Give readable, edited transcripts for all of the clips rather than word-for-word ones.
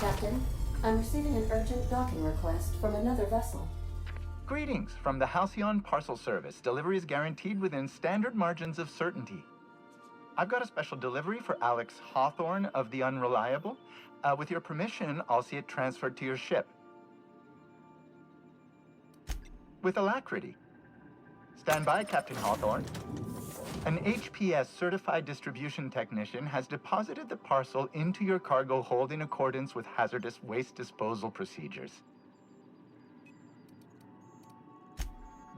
Captain, I'm receiving an urgent docking request from another vessel. Greetings from the Halcyon Parcel Service. Delivery is guaranteed within standard margins of certainty. I've got a special delivery for Alex Hawthorne of the Unreliable. With your permission, I'll see it transferred to your ship. With alacrity. Stand by, Captain Hawthorne. An HPS certified distribution technician has deposited the parcel into your cargo hold in accordance with hazardous waste disposal procedures.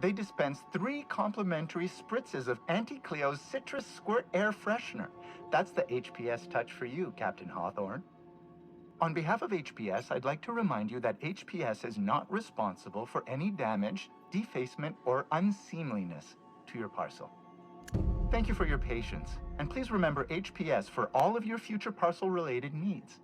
They dispense 3 complimentary spritzes of Anti-Cleo's Citrus Squirt Air Freshener. That's the HPS touch for you, Captain Hawthorne. On behalf of HPS, I'd like to remind you that HPS is not responsible for any damage, defacement, or unseemliness to your parcel. Thank you for your patience, and please remember HPS for all of your future parcel-related needs.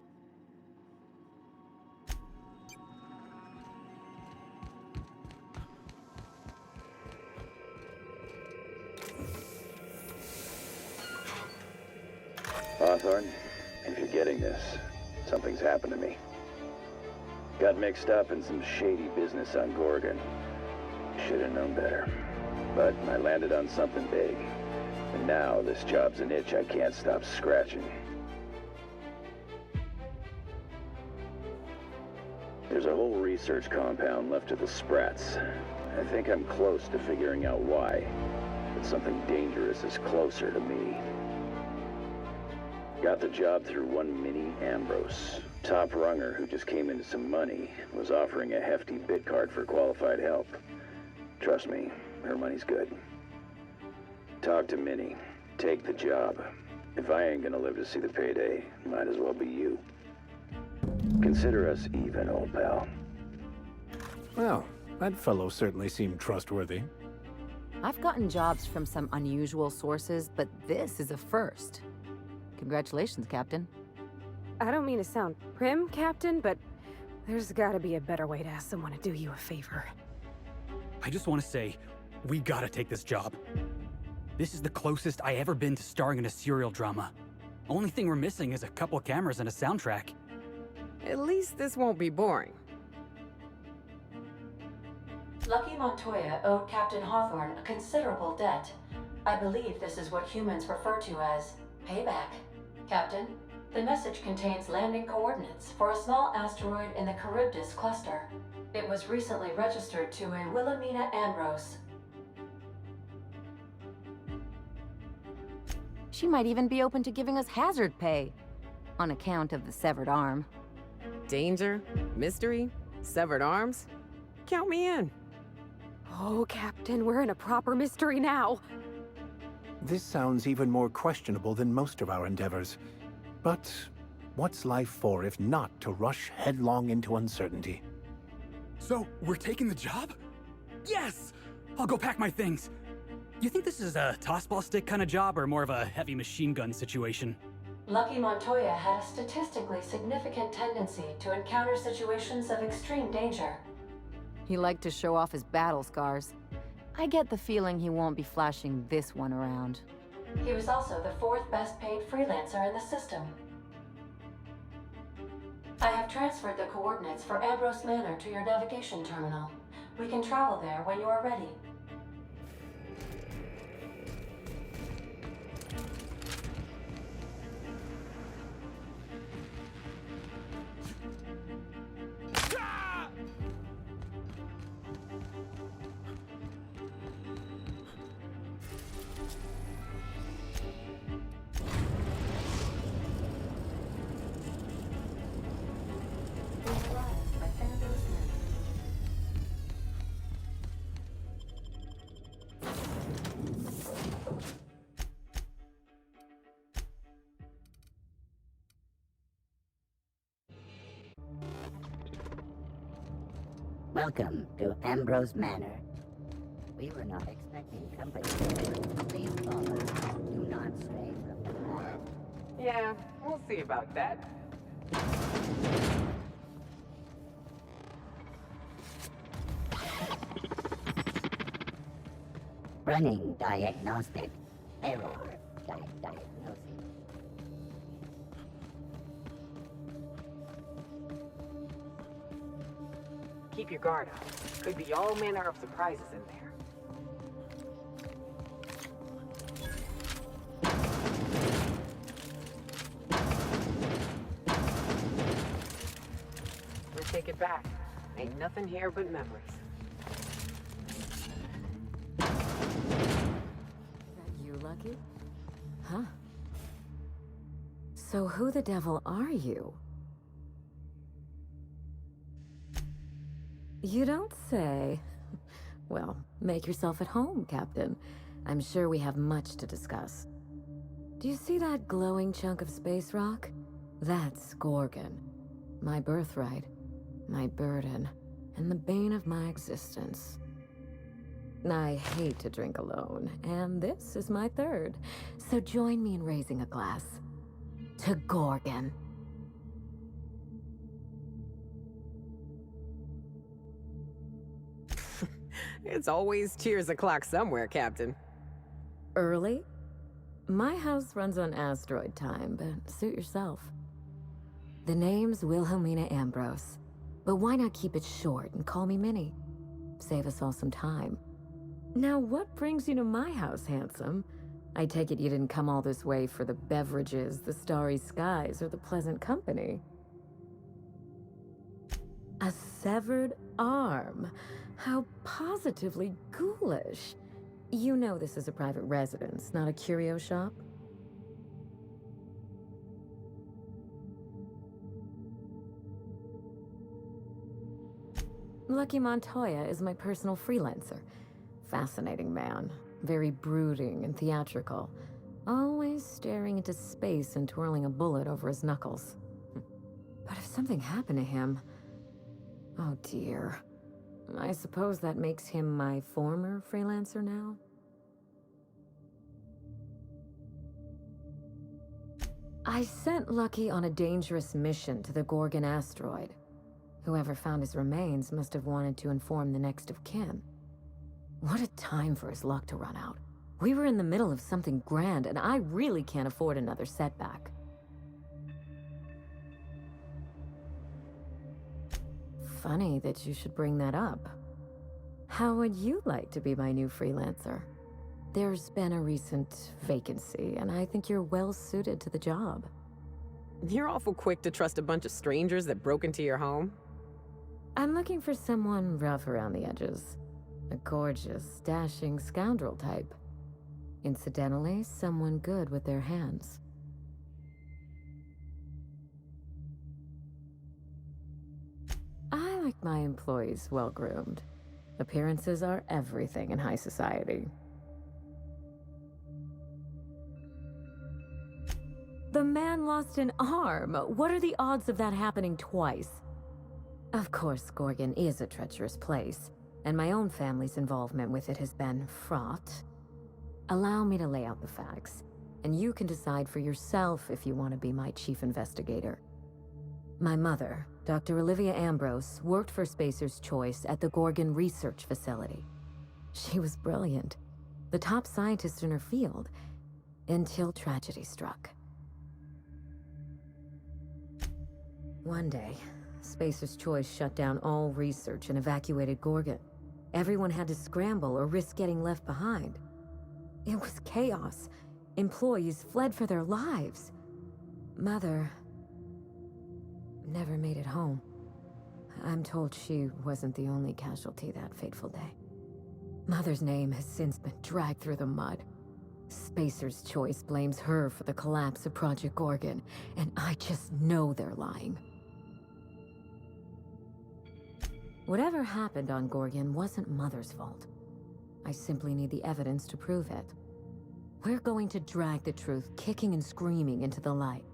Hawthorne, if you're getting this, something's happened to me. Got mixed up in some shady business on Gorgon. Should have known better. But I landed on something big. And now this job's an itch I can't stop scratching. There's a whole research compound left of the Sprats. I think I'm close to figuring out why. But something dangerous is closer to me. Got the job through one Minnie Ambrose. Top runger who just came into some money, was offering a hefty bid card for qualified help. Trust me, her money's good. Talk to Minnie. Take the job. If I ain't gonna live to see the payday, might as well be you. Consider us even, old pal. Well, that fellow certainly seemed trustworthy. I've gotten jobs from some unusual sources, but this is a first. Congratulations, Captain. I don't mean to sound prim, Captain, but there's gotta be a better way to ask someone to do you a favor. I just want to say, we gotta take this job. This is the closest I ever been to starring in a serial drama. Only thing we're missing is a couple cameras and a soundtrack. At least this won't be boring. Lucky Montoya owed Captain Hawthorne a considerable debt. I believe this is what humans refer to as payback. Captain, the message contains landing coordinates for a small asteroid in the Charybdis cluster. It was recently registered to a Wilhelmina Ambrose. She might even be open to giving us hazard pay, on account of the severed arm. Danger, mystery, severed arms. Count me in. Oh, Captain, we're in a proper mystery now. This sounds even more questionable than most of our endeavors. But what's life for if not to rush headlong into uncertainty? So, we're taking the job? Yes! I'll go pack my things. You think this is a tossball stick kind of job or more of a heavy machine gun situation? Lucky Montoya had a statistically significant tendency to encounter situations of extreme danger. He liked to show off his battle scars. I get the feeling he won't be flashing this one around. He was also the 4th best paid freelancer in the system. I have transferred the coordinates for Ambrose Manor to your navigation terminal. We can travel there when you are ready. Welcome to Ambrose Manor. We were not expecting company. Please follow. Do not stray from the path. Yeah, we'll see about that. Running diagnostic. Error. Diagnosis. keep your guard up. Could be all manner of surprises in there. Let's take it back. Ain't nothing here but memories. Is that you, Lucky? Huh? So who the devil are you? You don't say. Well, make yourself at home, Captain. I'm sure we have much to discuss. Do you see that glowing chunk of space rock? That's Gorgon. My birthright, my burden, and the bane of my existence. I hate to drink alone, and this is my third. So join me in raising a glass. To Gorgon. It's always cheers o'clock somewhere, Captain. Early? My house runs on asteroid time, but suit yourself. The name's Wilhelmina Ambrose, but why not keep it short and call me Minnie? Save us all some time. Now, what brings you to my house, handsome? I take it you didn't come all this way for the beverages, the starry skies, or the pleasant company. A severed arm. How positively ghoulish. You know this is a private residence, not a curio shop? Lucky Montoya is my personal freelancer. Fascinating man. Very brooding and theatrical. Always staring into space and twirling a bullet over his knuckles. But if something happened to him... Oh dear. I suppose that makes him my former freelancer now? I sent Lucky on a dangerous mission to the Gorgon asteroid. Whoever found his remains must have wanted to inform the next of kin. What a time for his luck to run out. We were in the middle of something grand, and I really can't afford another setback. Funny that you should bring that up. How would you like to be my new freelancer? There's been a recent vacancy, and I think you're well suited to the job. You're awful quick to trust a bunch of strangers that broke into your home. I'm looking for someone rough around the edges. A gorgeous, dashing scoundrel type. Incidentally, someone good with their hands. I like my employees well-groomed. Appearances are everything in high society. The man lost an arm. What are the odds of that happening twice? Of course, Gorgon is a treacherous place, and my own family's involvement with it has been fraught. Allow me to lay out the facts, and you can decide for yourself if you want to be my chief investigator. My mother, Dr. Olivia Ambrose, worked for Spacer's Choice at the Gorgon Research Facility. She was brilliant, the top scientist in her field, until tragedy struck. One day, Spacer's Choice shut down all research and evacuated Gorgon. Everyone had to scramble or risk getting left behind. It was chaos. Employees fled for their lives. Mother never made it home. I'm told she wasn't the only casualty that fateful day. Mother's name has since been dragged through the mud. Spacer's Choice blames her for the collapse of Project Gorgon, and I just know they're lying. Whatever happened on Gorgon wasn't Mother's fault. I simply need the evidence to prove it. We're going to drag the truth kicking and screaming into the light,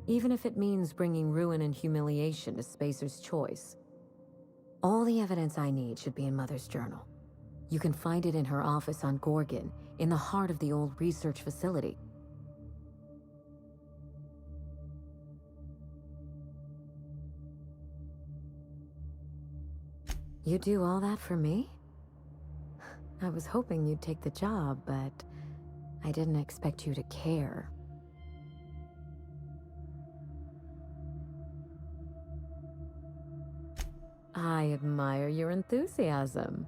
even if it means bringing ruin and humiliation to Spacer's Choice. All the evidence I need should be in Mother's journal. You can find it in her office on Gorgon, in the heart of the old research facility. You do all that for me? I was hoping you'd take the job, but I didn't expect you to care. I admire your enthusiasm.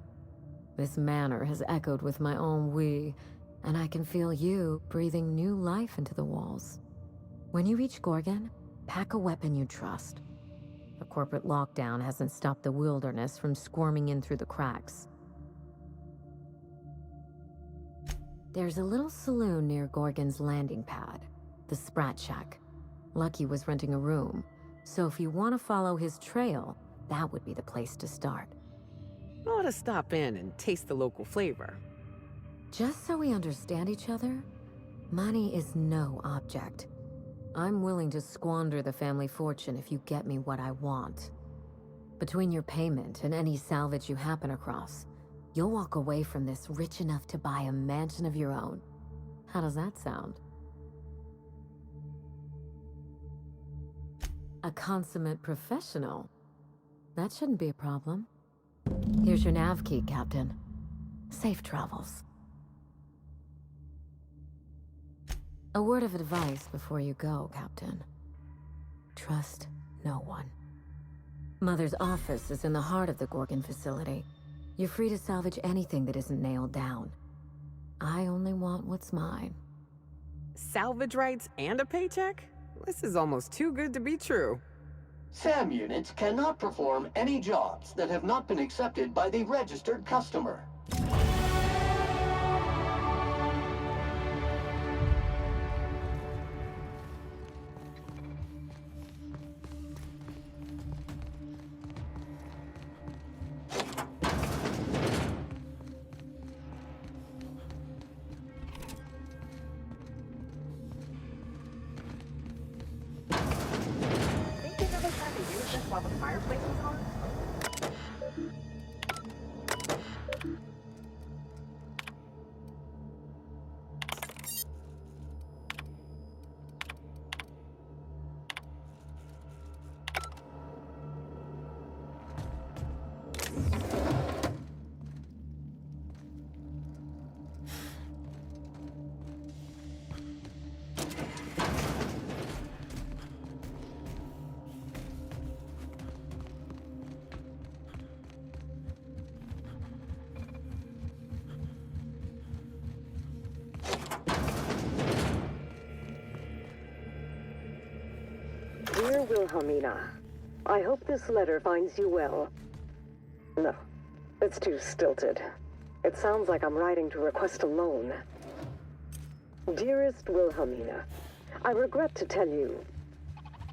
This manor has echoed with my own we, and I can feel you breathing new life into the walls. When you reach Gorgon, pack a weapon you trust. The corporate lockdown hasn't stopped the wilderness from squirming in through the cracks. There's a little saloon near Gorgon's landing pad, the Sprat Shack. Lucky was renting a room, so if you want to follow his trail, that would be the place to start. I ought to stop in and taste the local flavor. Just so we understand each other, money is no object. I'm willing to squander the family fortune if you get me what I want. Between your payment and any salvage you happen across, you'll walk away from this rich enough to buy a mansion of your own. How does that sound? A consummate professional. That shouldn't be a problem. Here's your nav key, Captain. Safe travels. A word of advice before you go, Captain. Trust no one. Mother's office is in the heart of the Gorgon facility. You're free to salvage anything that isn't nailed down. I only want what's mine. Salvage rights and a paycheck? This is almost too good to be true. SAM units cannot perform any jobs that have not been accepted by the registered customer. Dear Wilhelmina, I hope this letter finds you well. No, it's too stilted. It sounds like I'm writing to request a loan. Dearest Wilhelmina, I regret to tell you...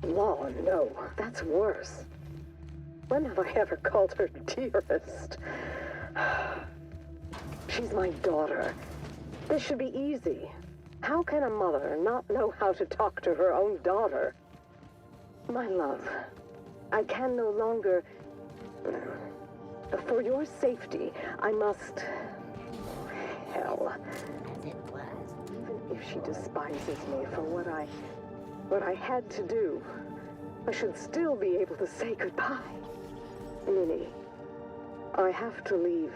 Law, no, that's worse. When have I ever called her dearest? She's my daughter. This should be easy. How can a mother not know how to talk to her own daughter? My love, I can no longer... For your safety, I must... Hell. As it was. Even if she despises me for what I had to do, I should still be able to say goodbye. Minnie, I have to leave,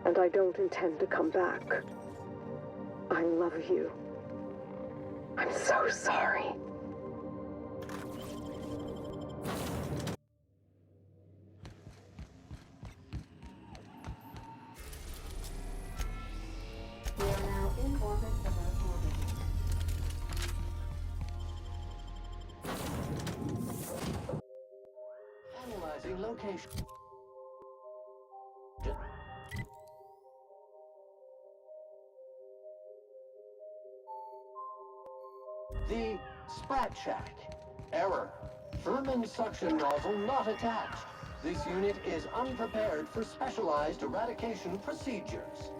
and I don't intend to come back. I love you. I'm so sorry. We are now in orbit above Gorgon. Analyzing location. The Sprat Shack. Error. Vermin suction nozzle not attached. This unit is unprepared for specialized eradication procedures.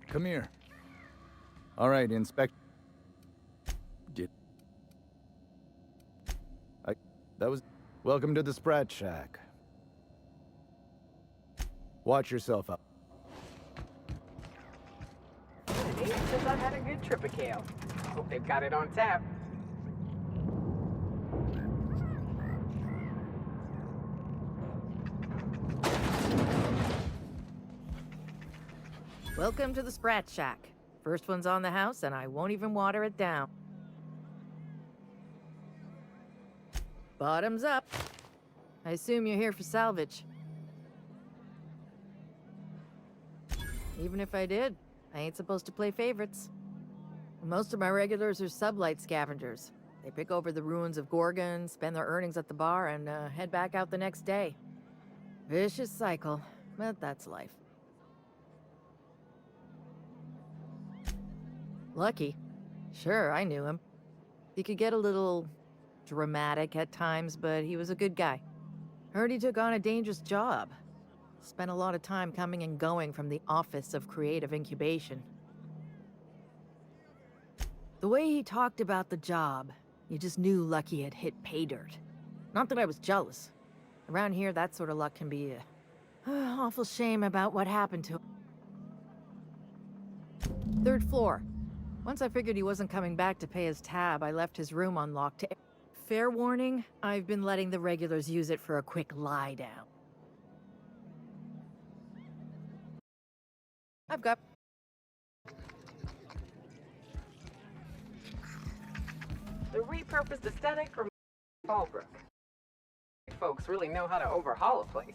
Come here. All right, inspect. That was... Welcome to the Sprat Shack. Watch yourself up. An Guess I've had a good trip of kale. Hope they've got it on tap. Welcome to the Sprat Shack. First one's on the house, and I won't even water it down. Bottoms up. I assume you're here for salvage. Even if I did, I ain't supposed to play favorites. Most of my regulars are sublight scavengers. They pick over the ruins of Gorgon, spend their earnings at the bar, and head back out the next day. Vicious cycle, but that's life. Lucky. Sure, I knew him. He could get a little dramatic at times, but he was a good guy. Heard he took on a dangerous job. Spent a lot of time coming and going from the Office of Creative Incubation. The way he talked about the job, you just knew Lucky had hit pay dirt. Not that I was jealous. Around here, that sort of luck can be a awful shame about what happened to him. 3rd floor. Once I figured he wasn't coming back to pay his tab, I left his room unlocked to... Fair warning, I've been letting the regulars use it for a quick lie down. I've got... The repurposed aesthetic from Fallbrook. Folks really know how to overhaul a place.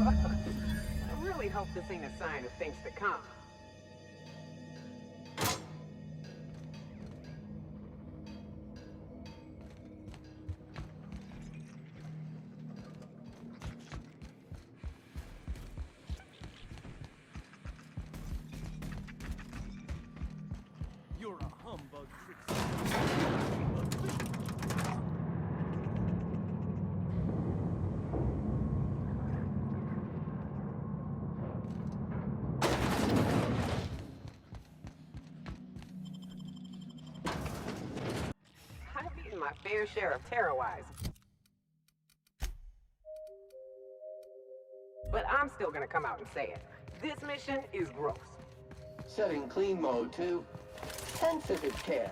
I really hope this ain't a sign of things to come. You're a humbug, My fair share of terror-wise. But I'm still gonna come out and say it. This mission is gross. Setting clean mode to sensitive care.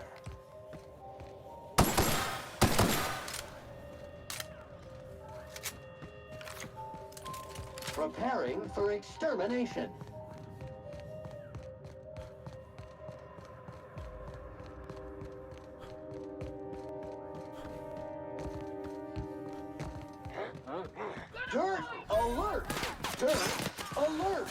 Preparing for extermination. Dirt alert! Dirt alert!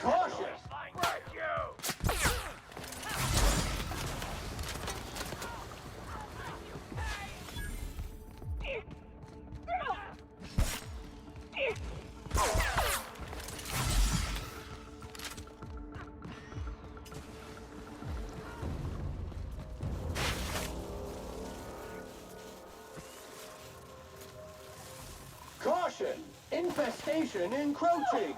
Caution! Caution! Infestation encroaching!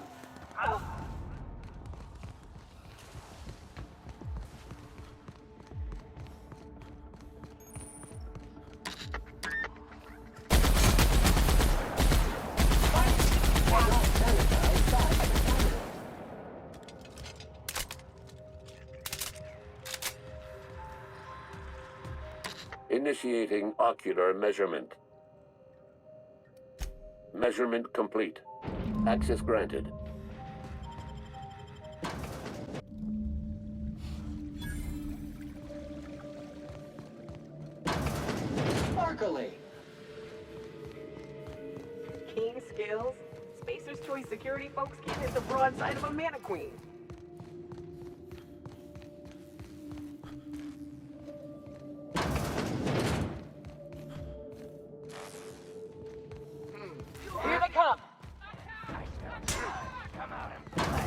Initiating ocular measurement. Measurement complete. Access granted. Sparkling! Keen skills, spacer Spacer's Choice security folks can't hit the broadside of a mana queen. Here they come! Come out and play.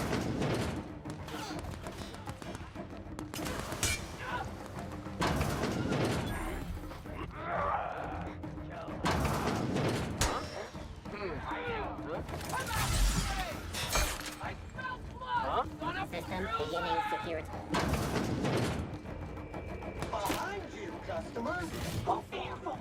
System beginning security. Behind you, customer. Oh, fearful!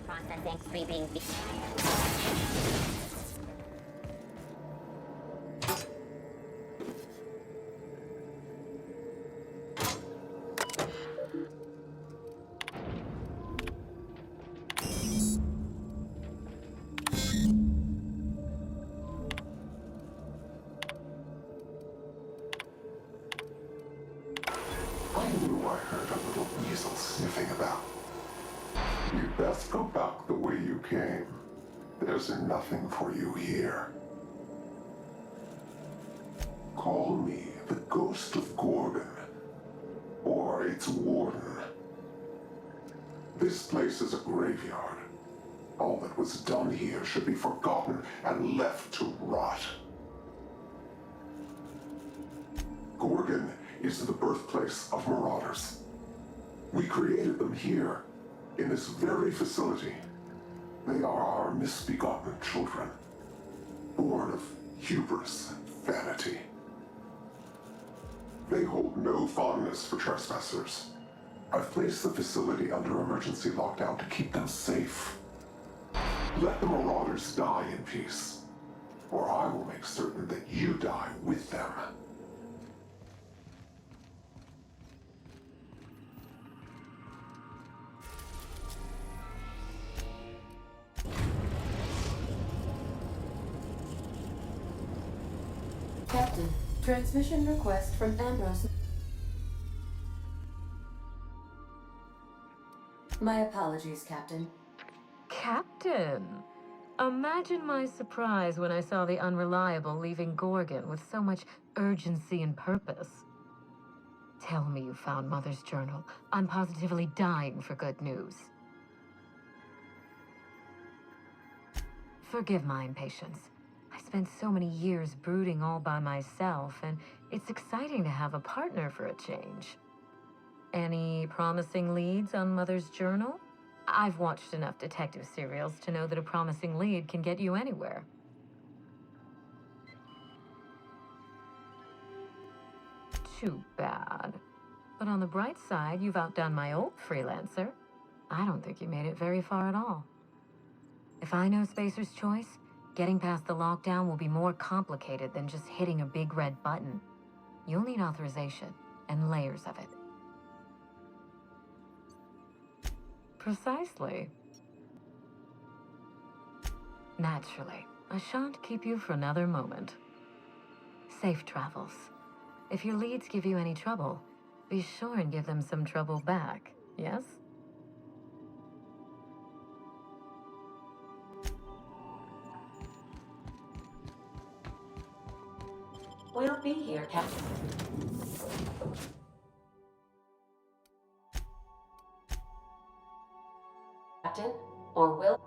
Processing streaming. I knew I heard a little weasel sniffing about. You'd best go back the way you came. There's nothing for you here. Call me the Ghost of Gorgon, or its warden. This place is a graveyard. All that was done here should be forgotten and left to rot. Gorgon is the birthplace of marauders. We created them here, in this very facility. They are our misbegotten children, born of hubris and vanity. They hold no fondness for trespassers. I've placed the facility under emergency lockdown to keep them safe. Let the marauders die in peace, or I will make certain that you die with them. Captain, transmission request from Ambrose. My apologies, Captain. Captain! Imagine my surprise when I saw the Unreliable leaving Gorgon with so much urgency and purpose. Tell me you found Mother's journal. I'm positively dying for good news. Forgive my impatience. I spent so many years brooding all by myself, and it's exciting to have a partner for a change. Any promising leads on Mother's journal? I've watched enough detective serials to know that a promising lead can get you anywhere. Too bad. But on the bright side, you've outdone my old freelancer. I don't think you made it very far at all. If I know Spacer's Choice, getting past the lockdown will be more complicated than just hitting a big red button. You'll need authorization, and layers of it. Precisely. Naturally, I shan't keep you for another moment. Safe travels. If your leads give you any trouble, be sure and give them some trouble back, yes? We'll be here, Captain. Captain, or will...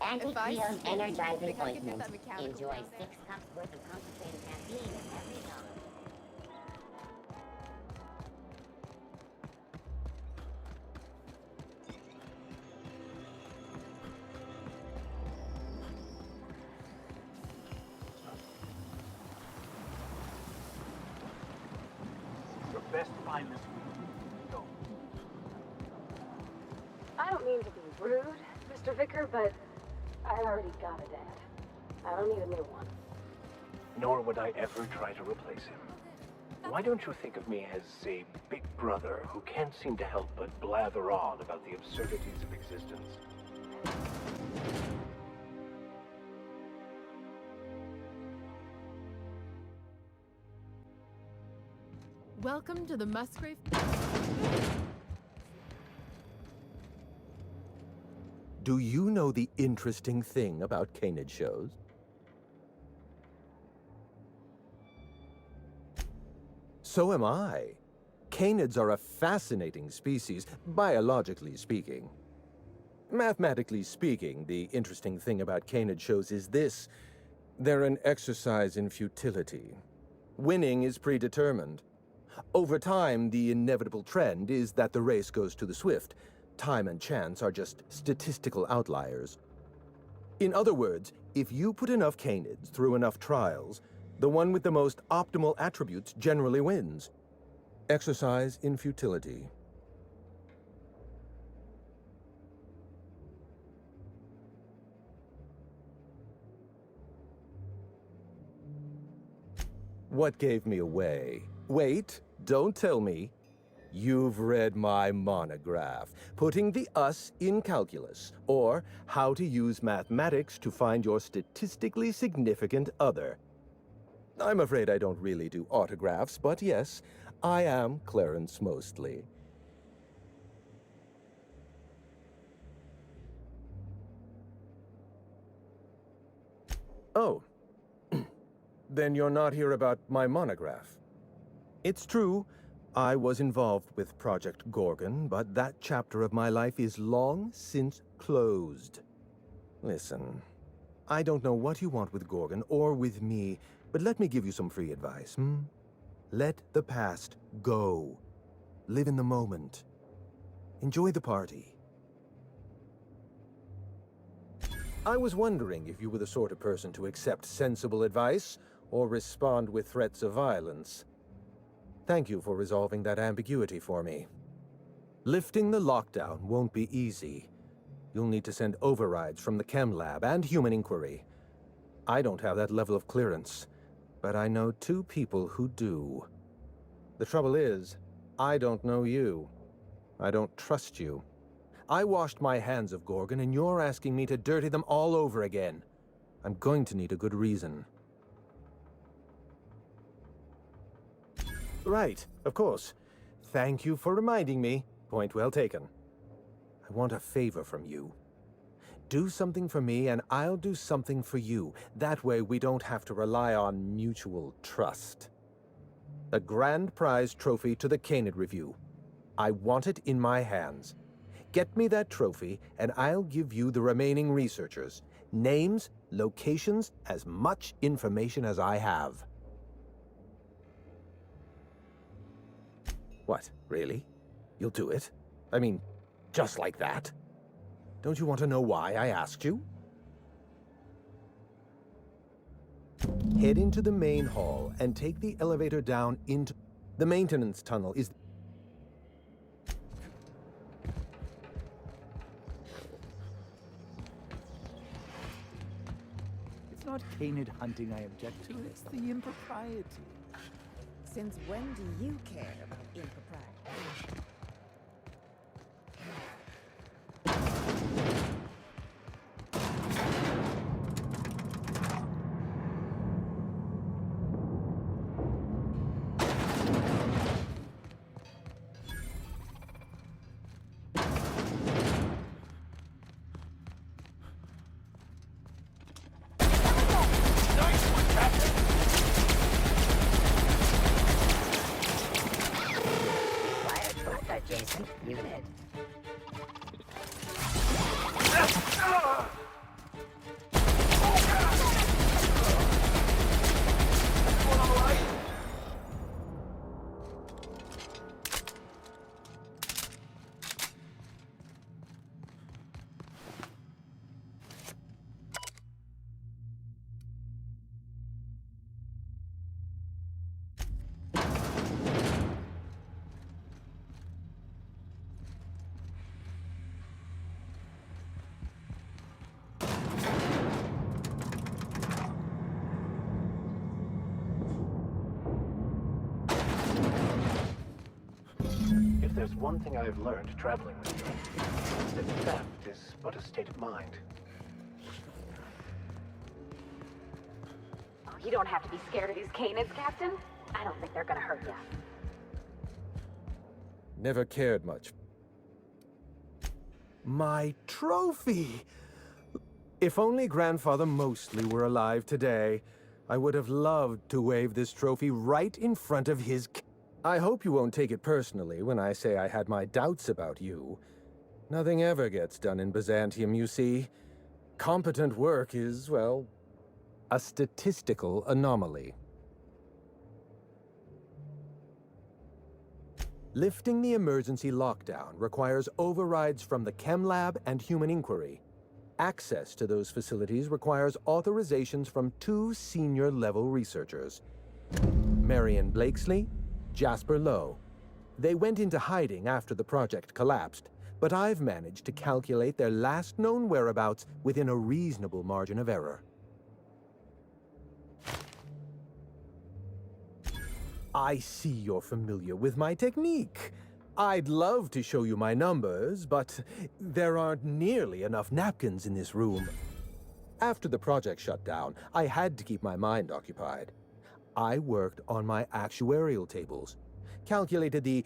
Anti-Cleo's energizing think I could do ointment. that mechanical Enjoy thing. 6 cups worth of concentrated caffeine in every dose. Your best find this week. Go. I don't mean to be rude, Mr. Vicar, but I already got a dad. I don't need a new one. Nor would I ever try to replace him. Why don't you think of me as a big brother who can't seem to help but blather on about the absurdities of existence? Welcome to the Musgrave. Do you know the interesting thing about canid shows? So am I. Canids are a fascinating species, biologically speaking. Mathematically speaking, the interesting thing about canid shows is this. They're an exercise in futility. Winning is predetermined. Over time, the inevitable trend is that the race goes to the swift. Time and chance are just statistical outliers. In other words, if you put enough canids through enough trials, the one with the most optimal attributes generally wins. Exercise in futility. What gave me away? Wait, don't tell me. You've read my monograph, Putting the Us in Calculus, or How to Use Mathematics to Find Your Statistically Significant Other. I'm afraid I don't really do autographs, but yes, I am Clarence Mostly. Oh. Then you're not here about my monograph. It's true, I was involved with Project Gorgon, but that chapter of my life is long since closed. Listen, I don't know what you want with Gorgon or with me, but let me give you some free advice, Let the past go. Live in the moment. Enjoy the party. I was wondering if you were the sort of person to accept sensible advice or respond with threats of violence. Thank you for resolving that ambiguity for me. Lifting the lockdown won't be easy. You'll need to send overrides from the Chem Lab and Human Inquiry. I don't have that level of clearance, but I know 2 people who do. The trouble is, I don't know you. I don't trust you. I washed my hands of Gorgon, and you're asking me to dirty them all over again. I'm going to need a good reason. Right, of course. Thank you for reminding me. Point well taken. I want a favor from you. Do something for me, and I'll do something for you. That way, we don't have to rely on mutual trust. A grand prize trophy to the Canid Review. I want it in my hands. Get me that trophy, and I'll give you the remaining researchers. Names, locations, as much information as I have. What, really? You'll do it? I mean, just like that? Don't you want to know why I asked you? Head into the main hall and take the elevator down into... The maintenance tunnel is... It's not canid hunting I object to, it's the impropriety. Since when do you care about impropriety? there's one thing I've learned traveling with you, it's that theft is but a state of mind. Oh, you don't have to be scared of these canids, Captain. I don't think they're gonna hurt you. Never cared much. My trophy! If only Grandfather Mostly were alive today, I would have loved to wave this trophy right in front of his... I hope you won't take it personally when I say I had my doubts about you. Nothing ever gets done in Byzantium, you see. Competent work is, well, a statistical anomaly. Lifting the emergency lockdown requires overrides from the Chem Lab and Human Inquiry. Access to those facilities requires authorizations from 2 senior-level researchers. Marion Blakesley, Jasper Lowe. They went into hiding after the project collapsed, but I've managed to calculate their last known whereabouts within a reasonable margin of error. I see you're familiar with my technique. I'd love to show you my numbers, but there aren't nearly enough napkins in this room. After the project shut down, I had to keep my mind occupied. I worked on my actuarial tables, calculated the...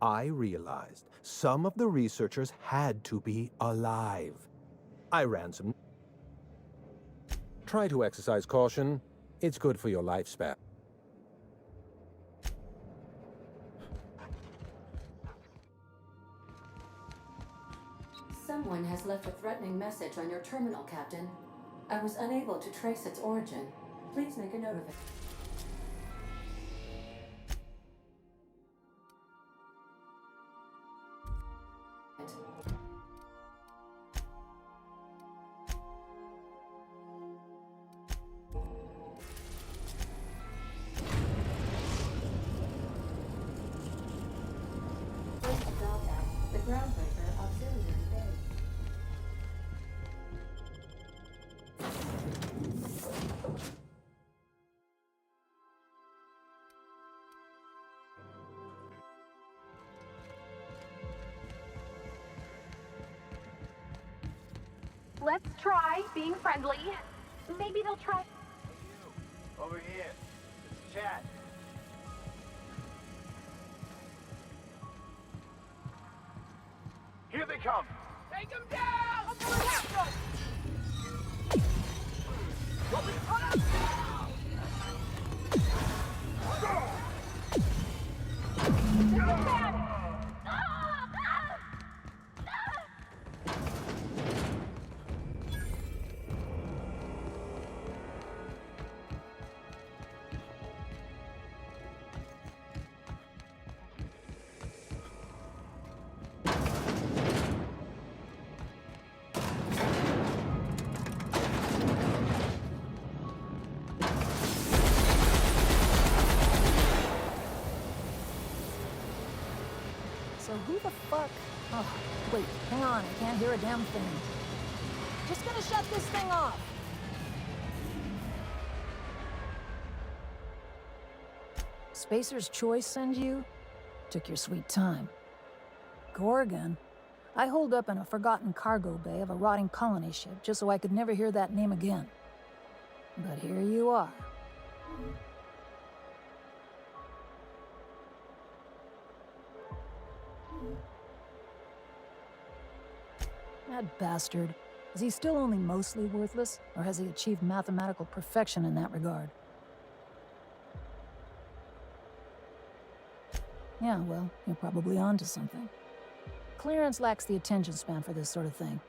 I realized some of the researchers had to be alive. I ran some... Try to exercise caution. It's good for your lifespan. Someone has left a threatening message on your terminal, Captain. I was unable to trace its origin. Please make a note of it. The groundbreaker auxiliary bay. Let's try being friendly. Maybe they'll try... Over here. Let's chat. Here they come! Take them down! What we put up now! So who the fuck? Oh, wait, hang on, I can't hear a damn thing. Just gonna shut this thing off. Spacer's Choice send you? Took your sweet time. Gorgon? I holed up in a forgotten cargo bay of a rotting colony ship just so I could never hear that name again. But here you are. That bastard. Is he still only mostly worthless, or has he achieved mathematical perfection in that regard? Yeah, well, you're probably onto something. Clearance lacks the attention span for this sort of thing.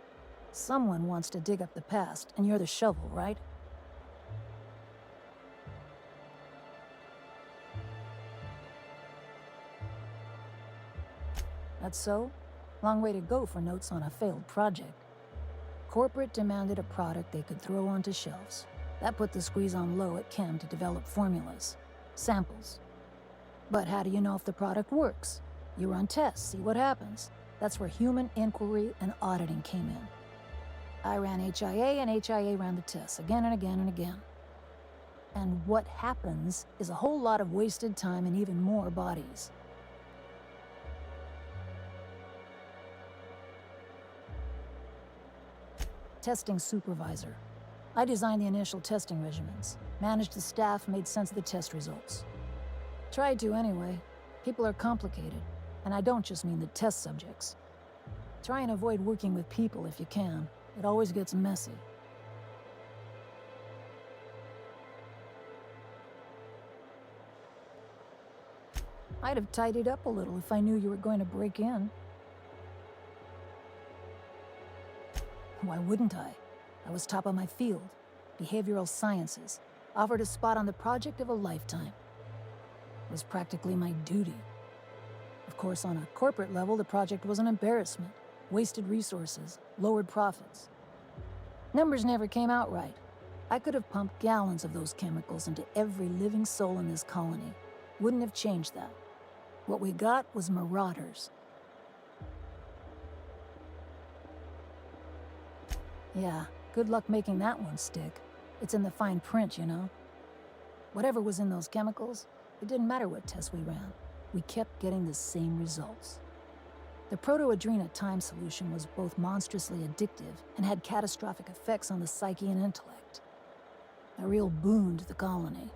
Someone wants to dig up the past, and you're the shovel, right? That's so? Long way to go for notes on a failed project. Corporate demanded a product they could throw onto shelves. That put the squeeze on low at Chem to develop formulas, samples. But how do you know if the product works? You run tests, see what happens. That's where human inquiry and auditing came in. I ran HIA, and HIA ran the tests again and again and again. And what happens is a whole lot of wasted time and even more bodies. testing supervisor. I designed the initial testing regimens, managed the staff, made sense of the test results. Tried to anyway. People are complicated, and I don't just mean the test subjects. Try and avoid working with people if you can. It always gets messy. I'd have tidied up a little if I knew you were going to break in. Why wouldn't I? I was top of my field, behavioral sciences, offered a spot on the project of a lifetime. It was practically my duty. Of course, on a corporate level, the project was an embarrassment, wasted resources, lowered profits. Numbers never came out right. I could have pumped gallons of those chemicals into every living soul in this colony. Wouldn't have changed that. What we got was marauders. Yeah, good luck making that one stick. It's in the fine print, you know. Whatever was in those chemicals, it didn't matter what tests we ran. We kept getting the same results. The proto-adrena time solution was both monstrously addictive and had catastrophic effects on the psyche and intellect. A real boon to the colony.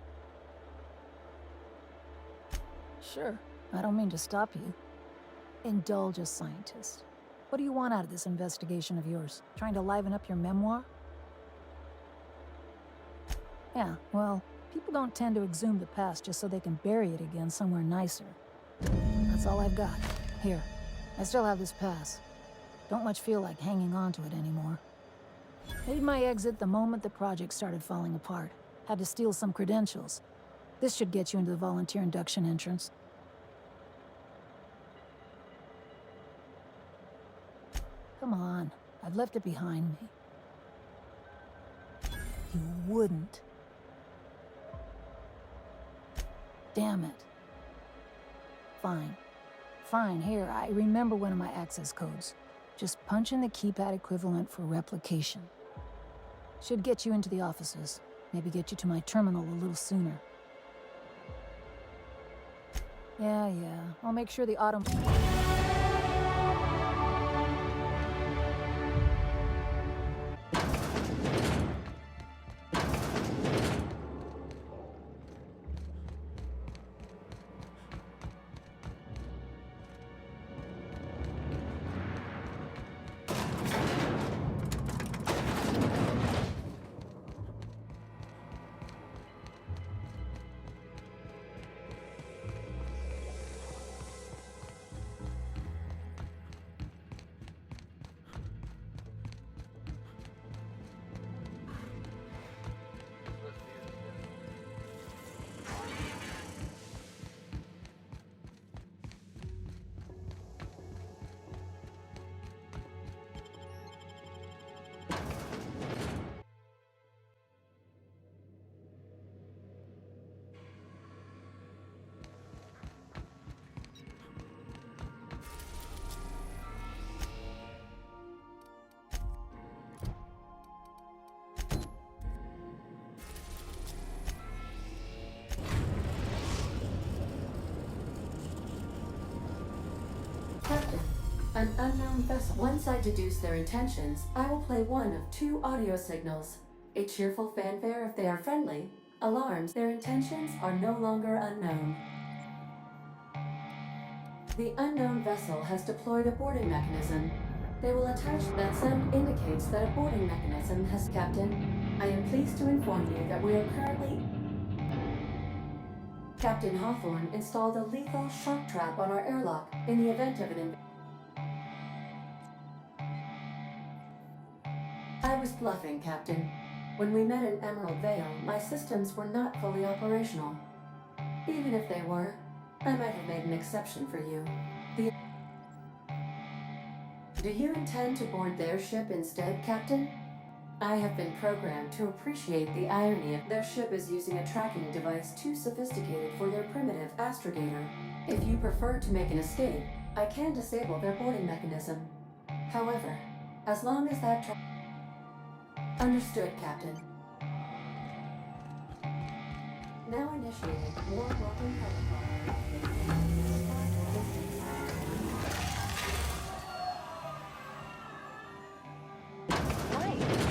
Sure, I don't mean to stop you. Indulge a scientist. What do you want out of this investigation of yours? Trying to liven up your memoir? Yeah, well, people don't tend to exhume the past just so they can bury it again somewhere nicer. That's all I've got. Here, I still have this pass. Don't much feel like hanging on to it anymore. Made my exit the moment the project started falling apart. Had to steal some credentials. This should get you into the volunteer induction entrance. Come on, I've left it behind me. You wouldn't. Damn it. Fine. Fine, here, I remember one of my access codes. Just punch in the keypad equivalent for replication. Should get you into the offices. Maybe get you to my terminal a little sooner. Yeah, I'll make sure the auto... Captain, an unknown vessel. Once I deduce their intentions, I will play one of two audio signals. A cheerful fanfare if they are friendly, alarms their intentions are no longer unknown. The unknown vessel has deployed a boarding mechanism. They will attach that sound indicates that a boarding mechanism has... Captain, I am pleased to inform you that we are currently... Captain Hawthorne installed a lethal shock trap on our airlock in the event of an I was bluffing, Captain. When we met in Emerald Vale, my systems were not fully operational. Even if they were, I might have made an exception for you. Do you intend to board their ship instead, Captain? I have been programmed to appreciate the irony of their ship is using a tracking device too sophisticated for their primitive astrogator. If you prefer to make an escape, I can disable their boarding mechanism. However, as long as that Understood, Captain. Now initiating more welcome protocol. Right.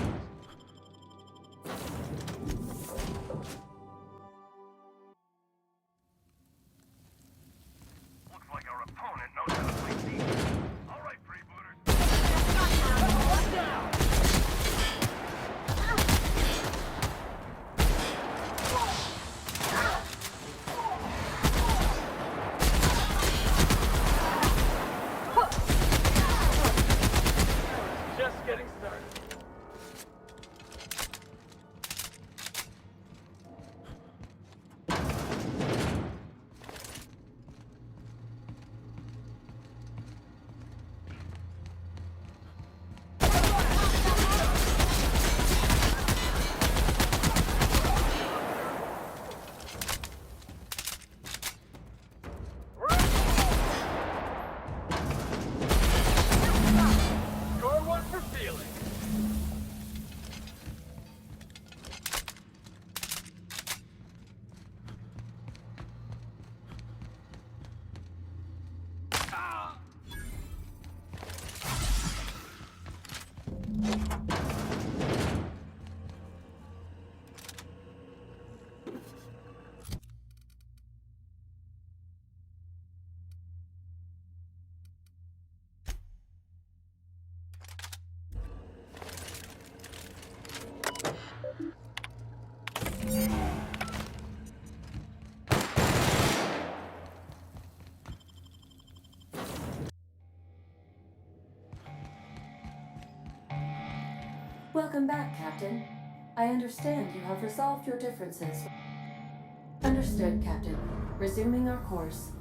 Welcome back, Captain. I understand you have resolved your differences. Understood, Captain. Resuming our course.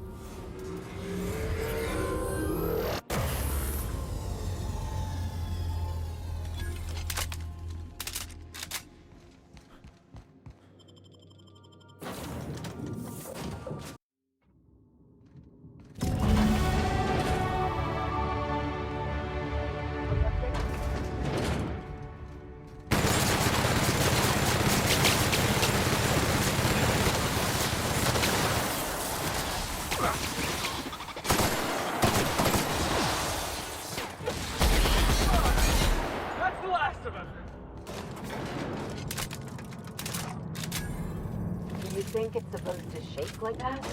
That's the last of them! Do you think it's supposed to shake like that?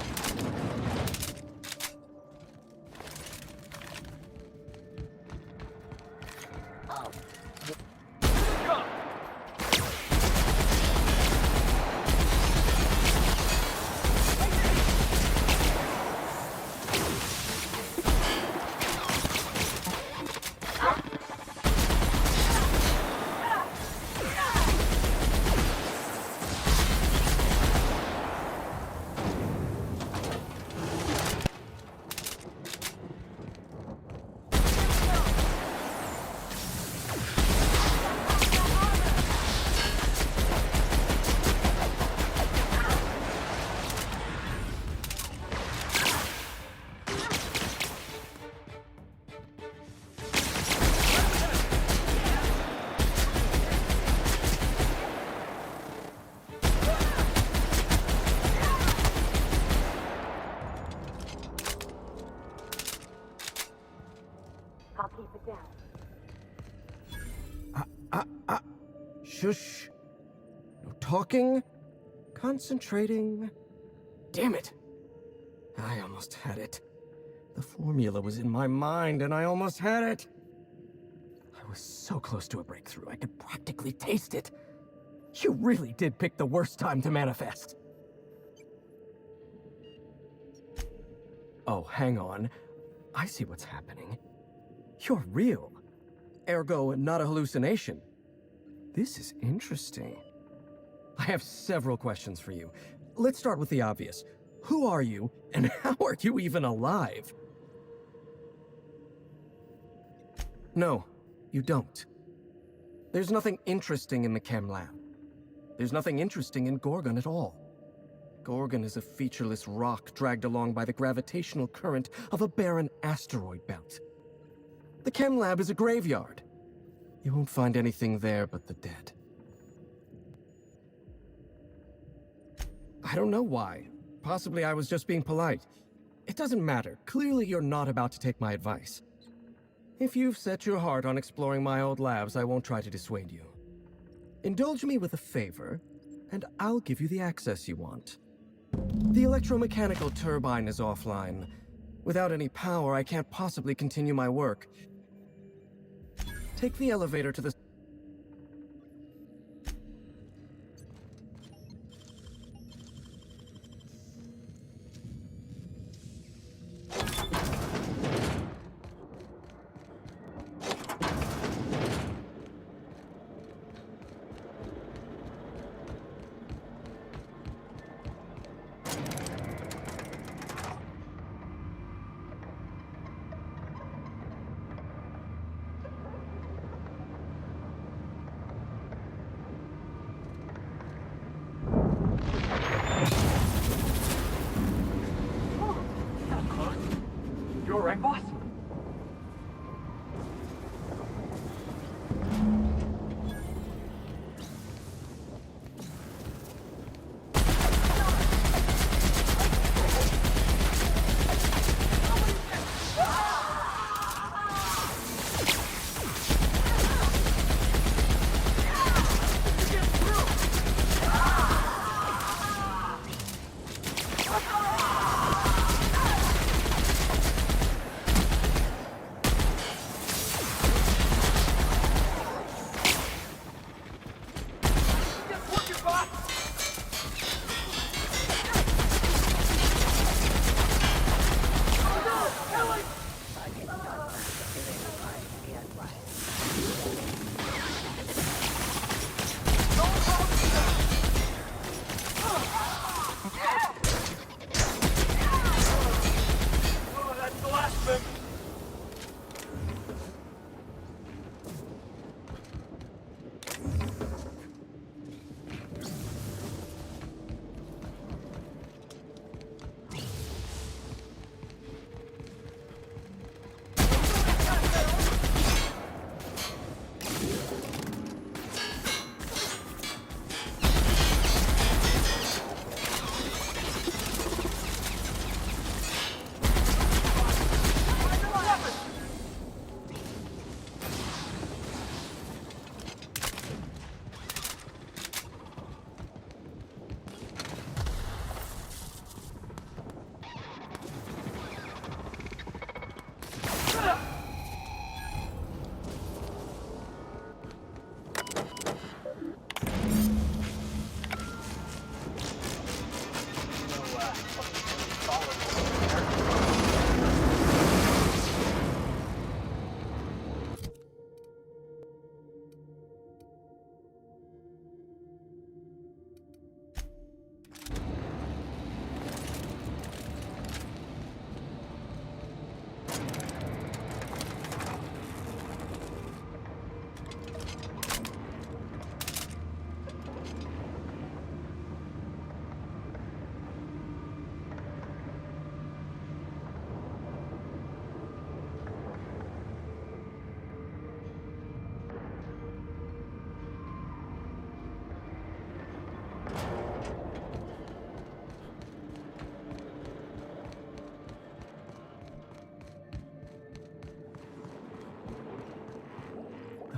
I'll keep it down. Shush. No talking. Concentrating. Damn it. I almost had it. The formula was in my mind and I almost had it. I was so close to a breakthrough, I could practically taste it. You really did pick the worst time to manifest. Oh, hang on. I see what's happening. You're real. Ergo, not a hallucination. This is interesting. I have several questions for you. Let's start with the obvious. Who are you, and how are you even alive? No, you don't. There's nothing interesting in the chem lab. There's nothing interesting in Gorgon at all. Gorgon is a featureless rock dragged along by the gravitational current of a barren asteroid belt. The chem lab is a graveyard. You won't find anything there but the dead. I don't know why. Possibly I was just being polite. It doesn't matter. Clearly you're not about to take my advice. If you've set your heart on exploring my old labs, I won't try to dissuade you. Indulge me with a favor, and I'll give you the access you want. The electromechanical turbine is offline. Without any power, I can't possibly continue my work. Take the elevator to the...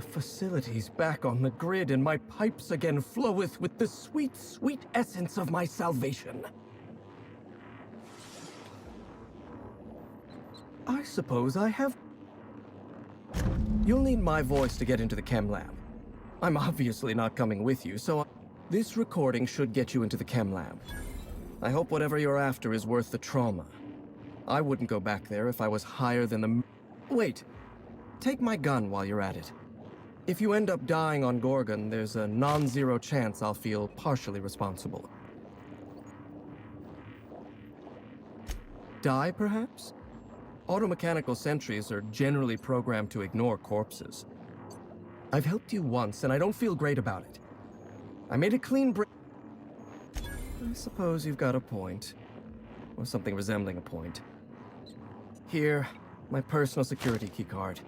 facility's back on the grid, and my pipes again floweth with the sweet, sweet essence of my salvation. I suppose I have... You'll need my voice to get into the chem lab. I'm obviously not coming with you, so this recording should get you into the chem lab. I hope whatever you're after is worth the trauma. I wouldn't go back there if I was higher than the... Wait. Take my gun while you're at it. If you end up dying on Gorgon, there's a non-zero chance I'll feel partially responsible. Die, perhaps? Automechanical sentries are generally programmed to ignore corpses. I've helped you once, and I don't feel great about it. I made a clean break. I suppose you've got a point. Or something resembling a point. Here, my personal security keycard.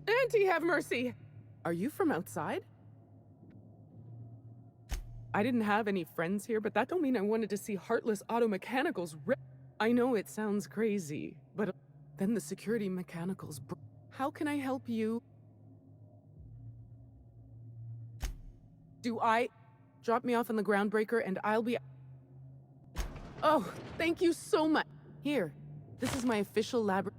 Auntie, have mercy! Are you from outside? I didn't have any friends here, but that don't mean I wanted to see heartless automechanicals rip. I know it sounds crazy, but then the security mechanicals. How can I help you? Do I drop me off on the groundbreaker and I'll be... Oh, thank you so much. Here, this is my official lab.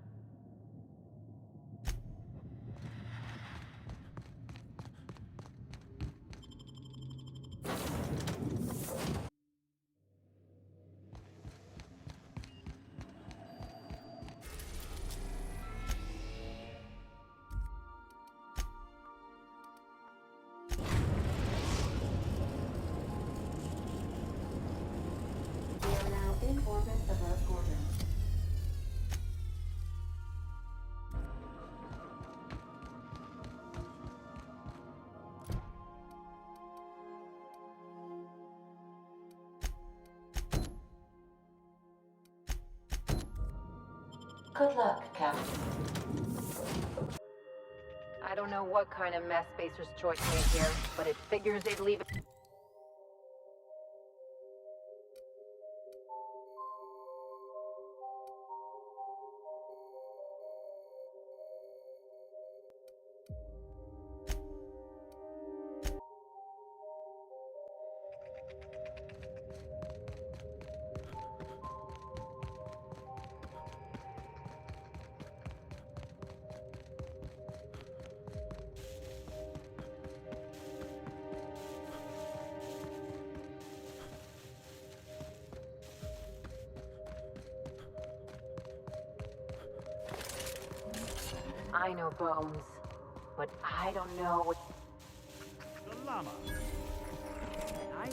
Good luck, Captain. I don't know what kind of mess Spacer's Choice made here, but it figures they'd leave it. I know Bones, but I don't know what... The llama. I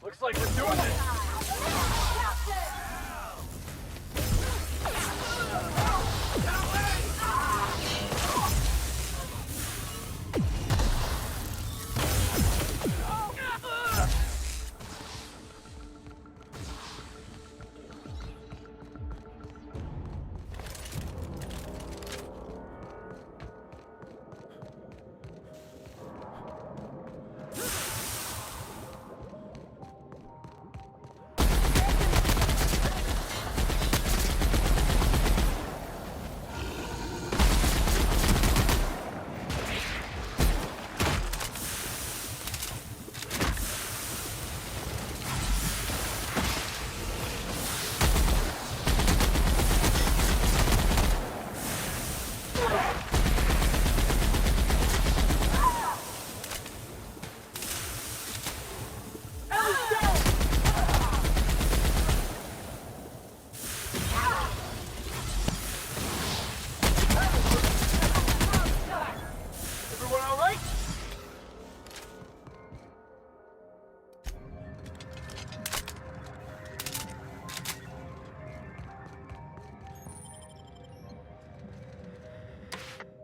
Looks like we're doing this!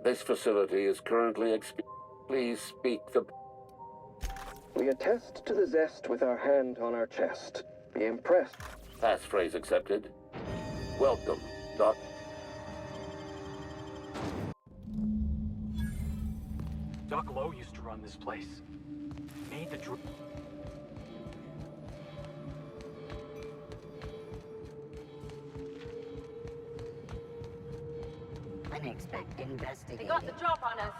This facility is currently Please speak the... We attest to the zest with our hand on our chest. Be impressed. Passphrase accepted. Welcome, Doc. Doc Lowe used to run this place. Made the Unexpected investigation. They got the drop on us.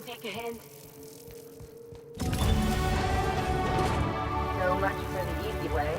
Take a hint. So much for the easy way.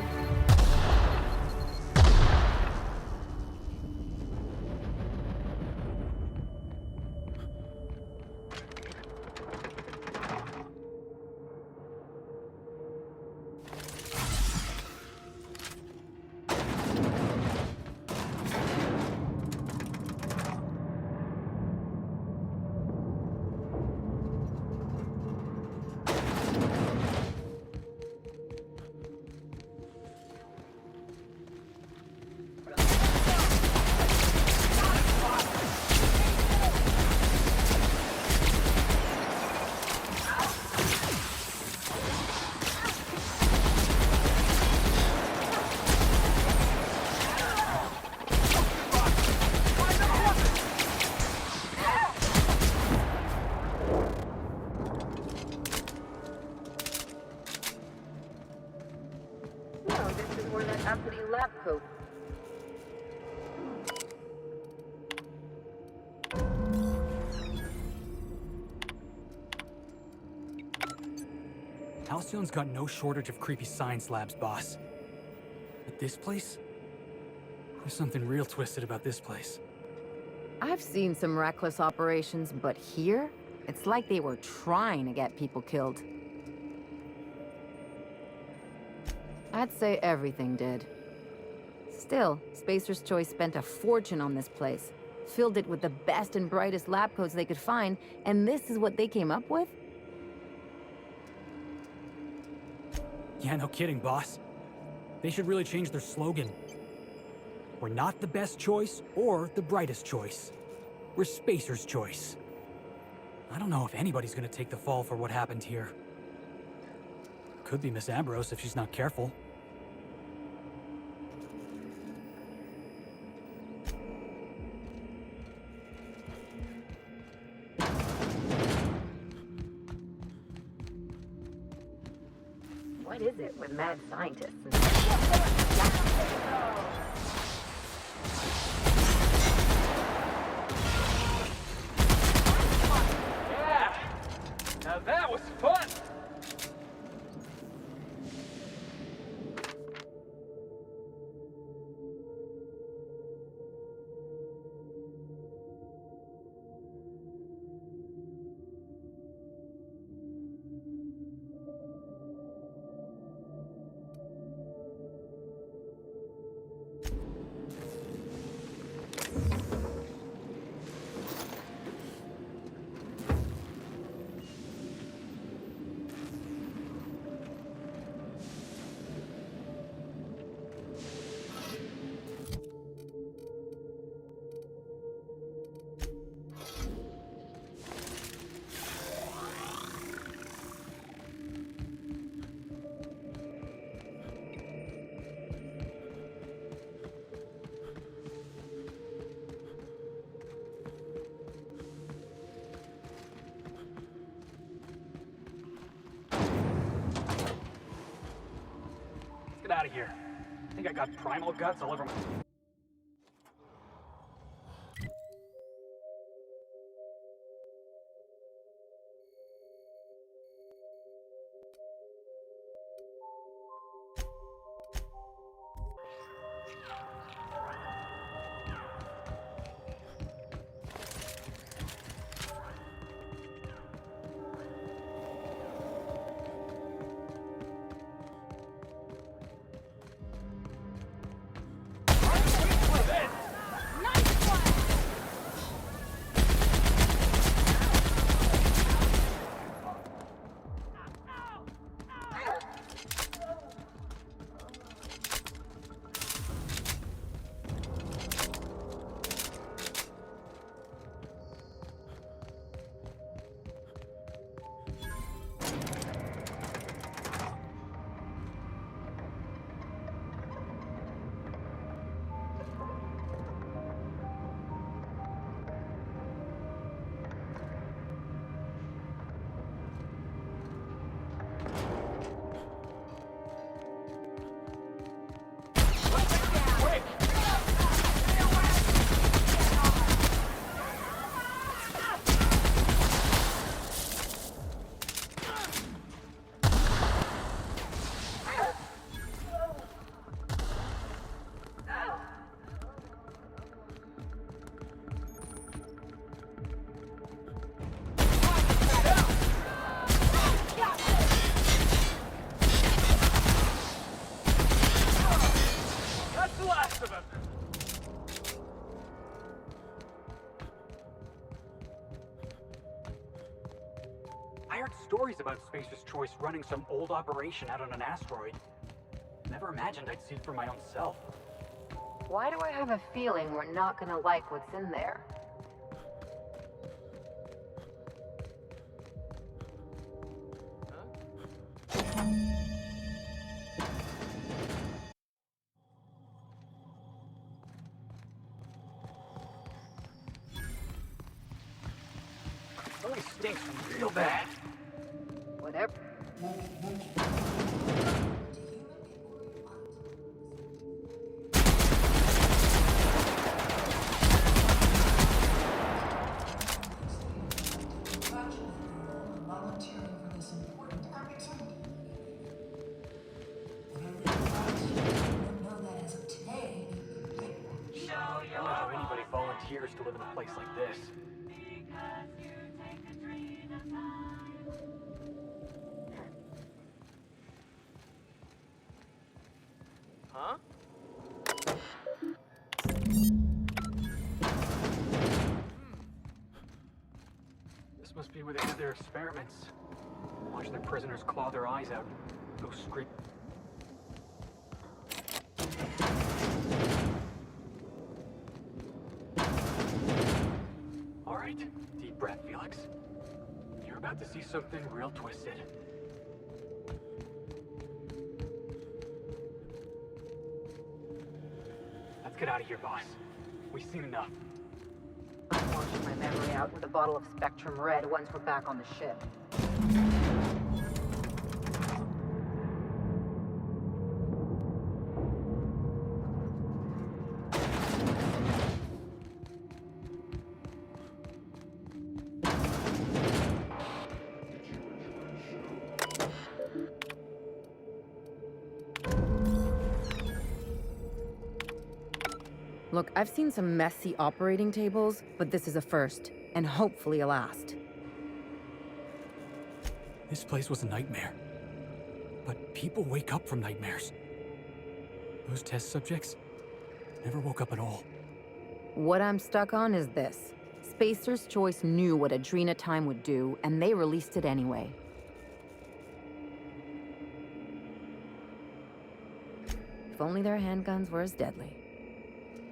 Lab coat. Halcyon's got no shortage of creepy science labs, boss. But this place? There's something real twisted about this place. I've seen some reckless operations, but here, it's like they were trying to get people killed. I'd say everything did. Still, Spacer's Choice spent a fortune on this place, filled it with the best and brightest lab coats they could find, and this is what they came up with? Yeah, no kidding, boss. They should really change their slogan. We're not the best choice or the brightest choice. We're Spacer's Choice. I don't know if anybody's gonna take the fall for what happened here. Could be Miss Ambrose if she's not careful. What is it with mad scientists? Yeah! Now that was fun! Get out of here. I think I got primal guts all over my... I heard stories about Spacer's Choice running some old operation out on an asteroid. Never imagined I'd see it for my own self. Why do I have a feeling we're not gonna like what's in there? It stinks real bad. Whatever. I don't know how anybody volunteers to live in a place like this. Huh? This must be where they do their experiments. Watch their prisoners claw their eyes out. Go scream. All right, deep breath, Felix. You're about to see something real twisted. Let's get out of here, boss. We've seen enough. I'm washing my memory out with a bottle of Spectrum Red once we're back on the ship. Look, I've seen some messy operating tables, but this is a first, and hopefully a last. This place was a nightmare. But people wake up from nightmares. Those test subjects never woke up at all. What I'm stuck on is this. Spacer's Choice knew what Adrena Time would do, and they released it anyway. If only their handguns were as deadly.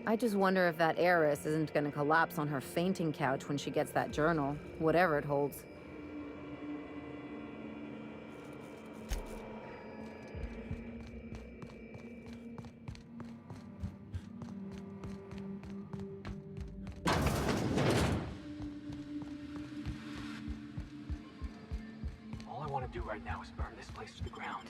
I just wonder if that heiress isn't gonna collapse on her fainting couch when she gets that journal, whatever it holds. All I want to do right now is burn this place to the ground.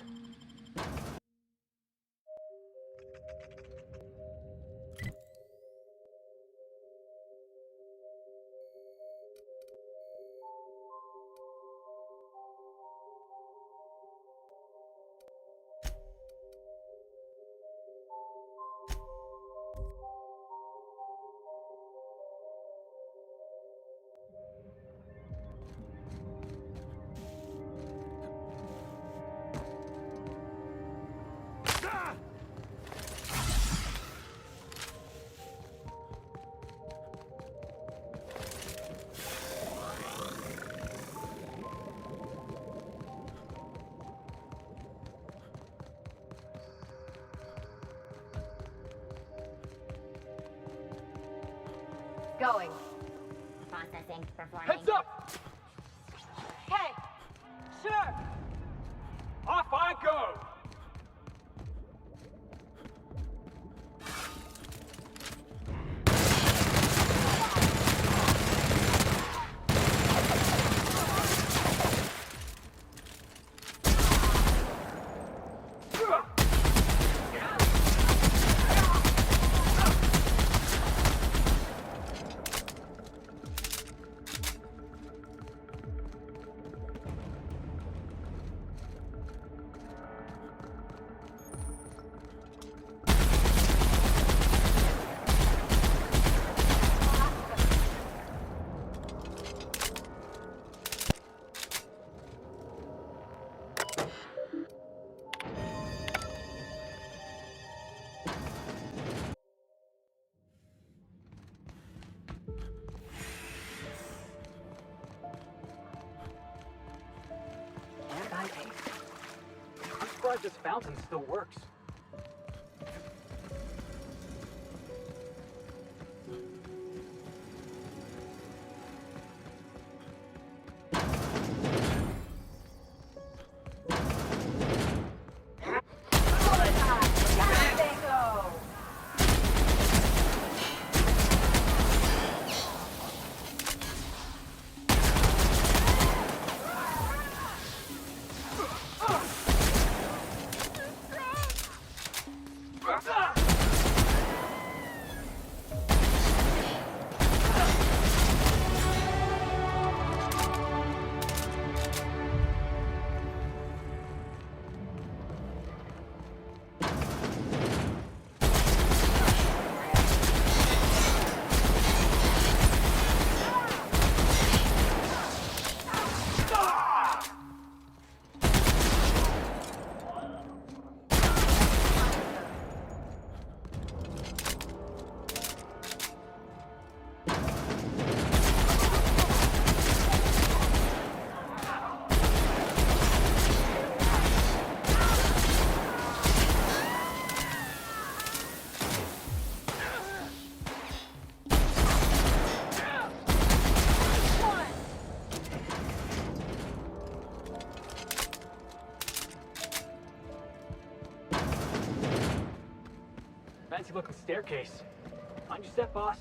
Going. Processing. Performing. Heads up! Okay. Sure. Off I go! I'm surprised this fountain still works. Fancy looking staircase. On your step, boss.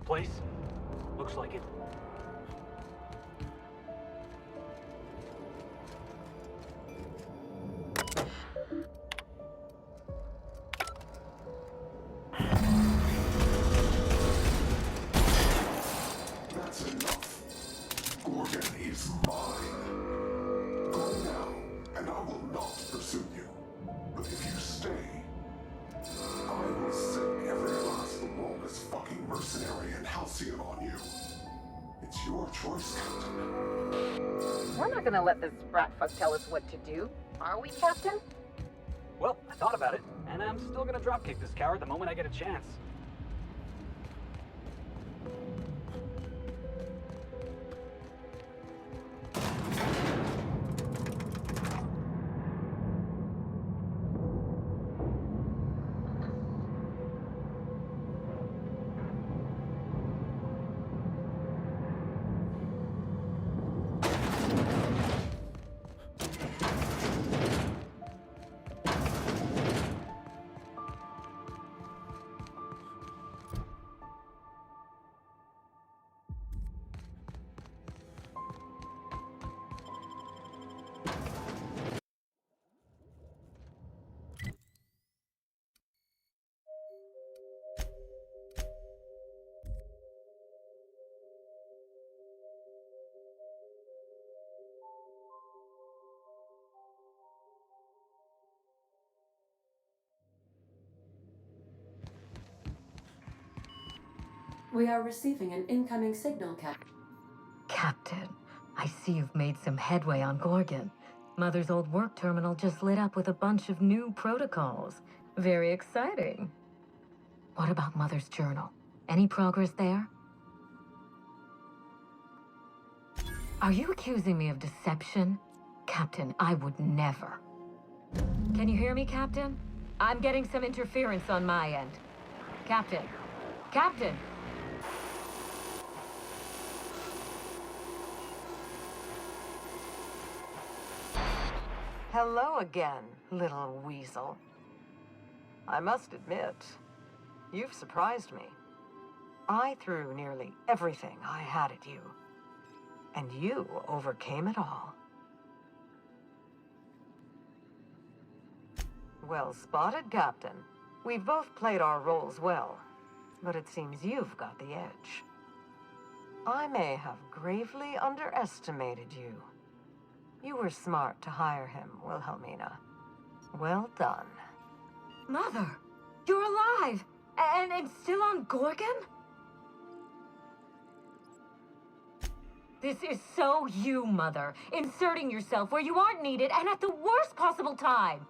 Place? Looks like it. That's enough. Gorgon is mine. Go now, and I will not pursue you. But if you stay, I will set every last lawless fucking mercenary and halcyon on you. It's your choice, Captain. We're not gonna let this brat fuck tell us what to do, are we, Captain? Well, I thought about it, and I'm still gonna dropkick this coward the moment I get a chance. We are receiving an incoming signal, Captain, I see you've made some headway on Gorgon. Mother's old work terminal just lit up with a bunch of new protocols. Very exciting. What about Mother's journal? Any progress there? Are you accusing me of deception? Captain, I would never. Can you hear me, Captain? I'm getting some interference on my end. Captain! Captain! Hello again, little weasel. I must admit, You've surprised me. I threw nearly everything I had at you, and you overcame it all. Well spotted, Captain. We've both played our roles well, but it seems you've got the edge. I may have gravely underestimated you. You were smart to hire him, Wilhelmina. Well done. Mother, you're alive! And still on Gorgon? This is so you, Mother. Inserting yourself where you aren't needed and at the worst possible time.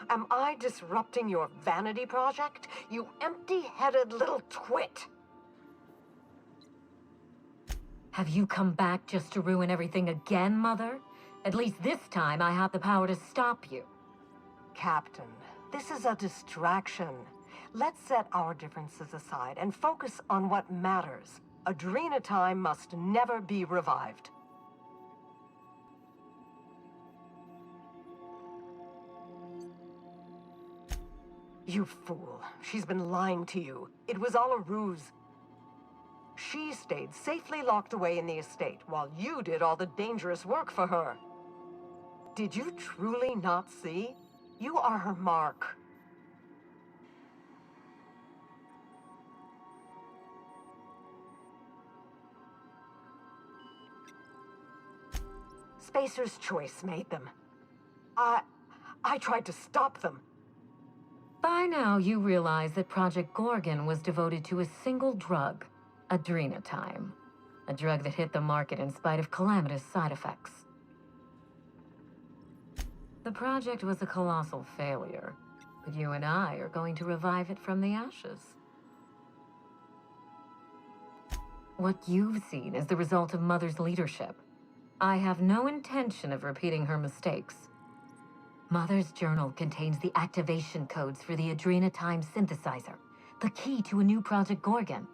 Am I disrupting your vanity project? You empty-headed little twit! Have you come back just to ruin everything again, Mother? At least this time I have the power to stop you. Captain, this is a distraction. Let's set our differences aside and focus on what matters. Adrena time must never be revived. You fool. She's been lying to you. It was all a ruse. She stayed safely locked away in the estate while you did all the dangerous work for her. Did you truly not see? You are her mark. Spacer's Choice made them. I tried to stop them. By now, you realize that Project Gorgon was devoted to a single drug, adrenatime. A drug that hit the market in spite of calamitous side effects. The project was a colossal failure, but you and I are going to revive it from the ashes. What you've seen is the result of Mother's leadership. I have no intention of repeating her mistakes. Mother's journal contains the activation codes for the adrenatime synthesizer, the key to a new Project Gorgon.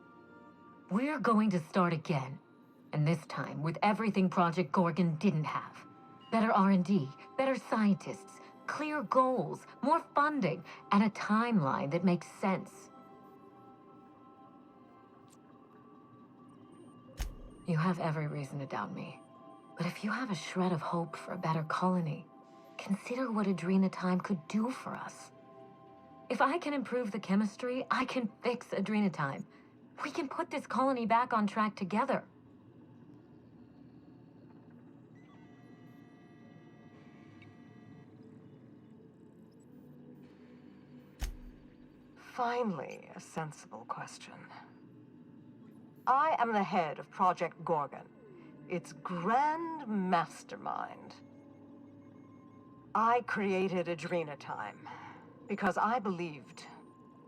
We're going to start again, and this time with everything Project Gorgon didn't have. Better R&D, better scientists, clear goals, more funding, and a timeline that makes sense. You have every reason to doubt me, but if you have a shred of hope for a better colony, consider what adrenatime could do for us. If I can improve the chemistry, I can fix adrenatime. We can put this colony back on track together. Finally, a sensible question. I am the head of Project Gorgon, its grand mastermind. I created adrenatime because I believed,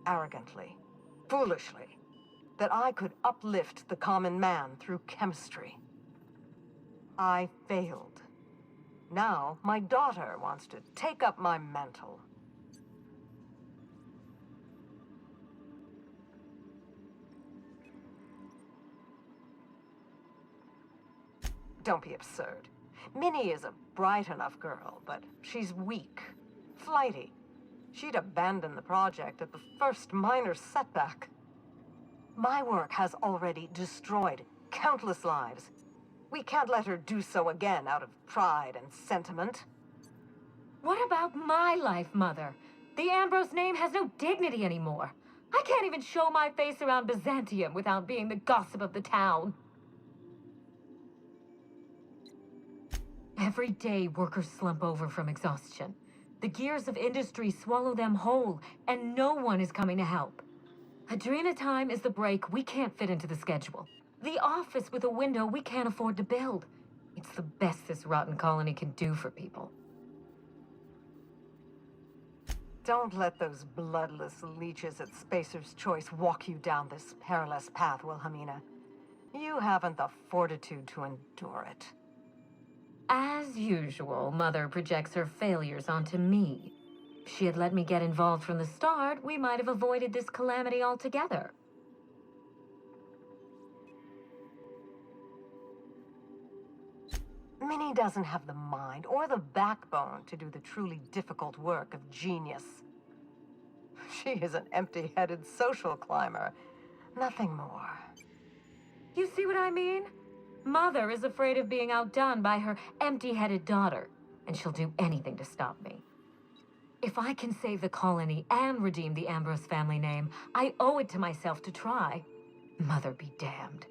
arrogantly, foolishly, that I could uplift the common man through chemistry. I failed. Now, my daughter wants to take up my mantle. Don't be absurd. Minnie is a bright enough girl, but she's weak, flighty. She'd abandon the project at the first minor setback. My work has already destroyed countless lives. We can't let her do so again out of pride and sentiment. What about my life, Mother? The Ambrose name has no dignity anymore. I can't even show my face around Byzantium without being the gossip of the town. Every day, workers slump over from exhaustion. The gears of industry swallow them whole, and no one is coming to help. Adrenatime is the break we can't fit into the schedule. The office with a window we can't afford to build. It's the best this rotten colony can do for people. Don't let those bloodless leeches at Spacer's Choice walk you down this perilous path, Wilhelmina. You haven't the fortitude to endure it. As usual, Mother projects her failures onto me. If she had let me get involved from the start, we might have avoided this calamity altogether. Minnie doesn't have the mind or the backbone to do the truly difficult work of genius. She is an empty-headed social climber. Nothing more. You see what I mean? Mother is afraid of being outdone by her empty-headed daughter, and she'll do anything to stop me. If I can save the colony and redeem the Ambrose family name, I owe it to myself to try. Mother be damned.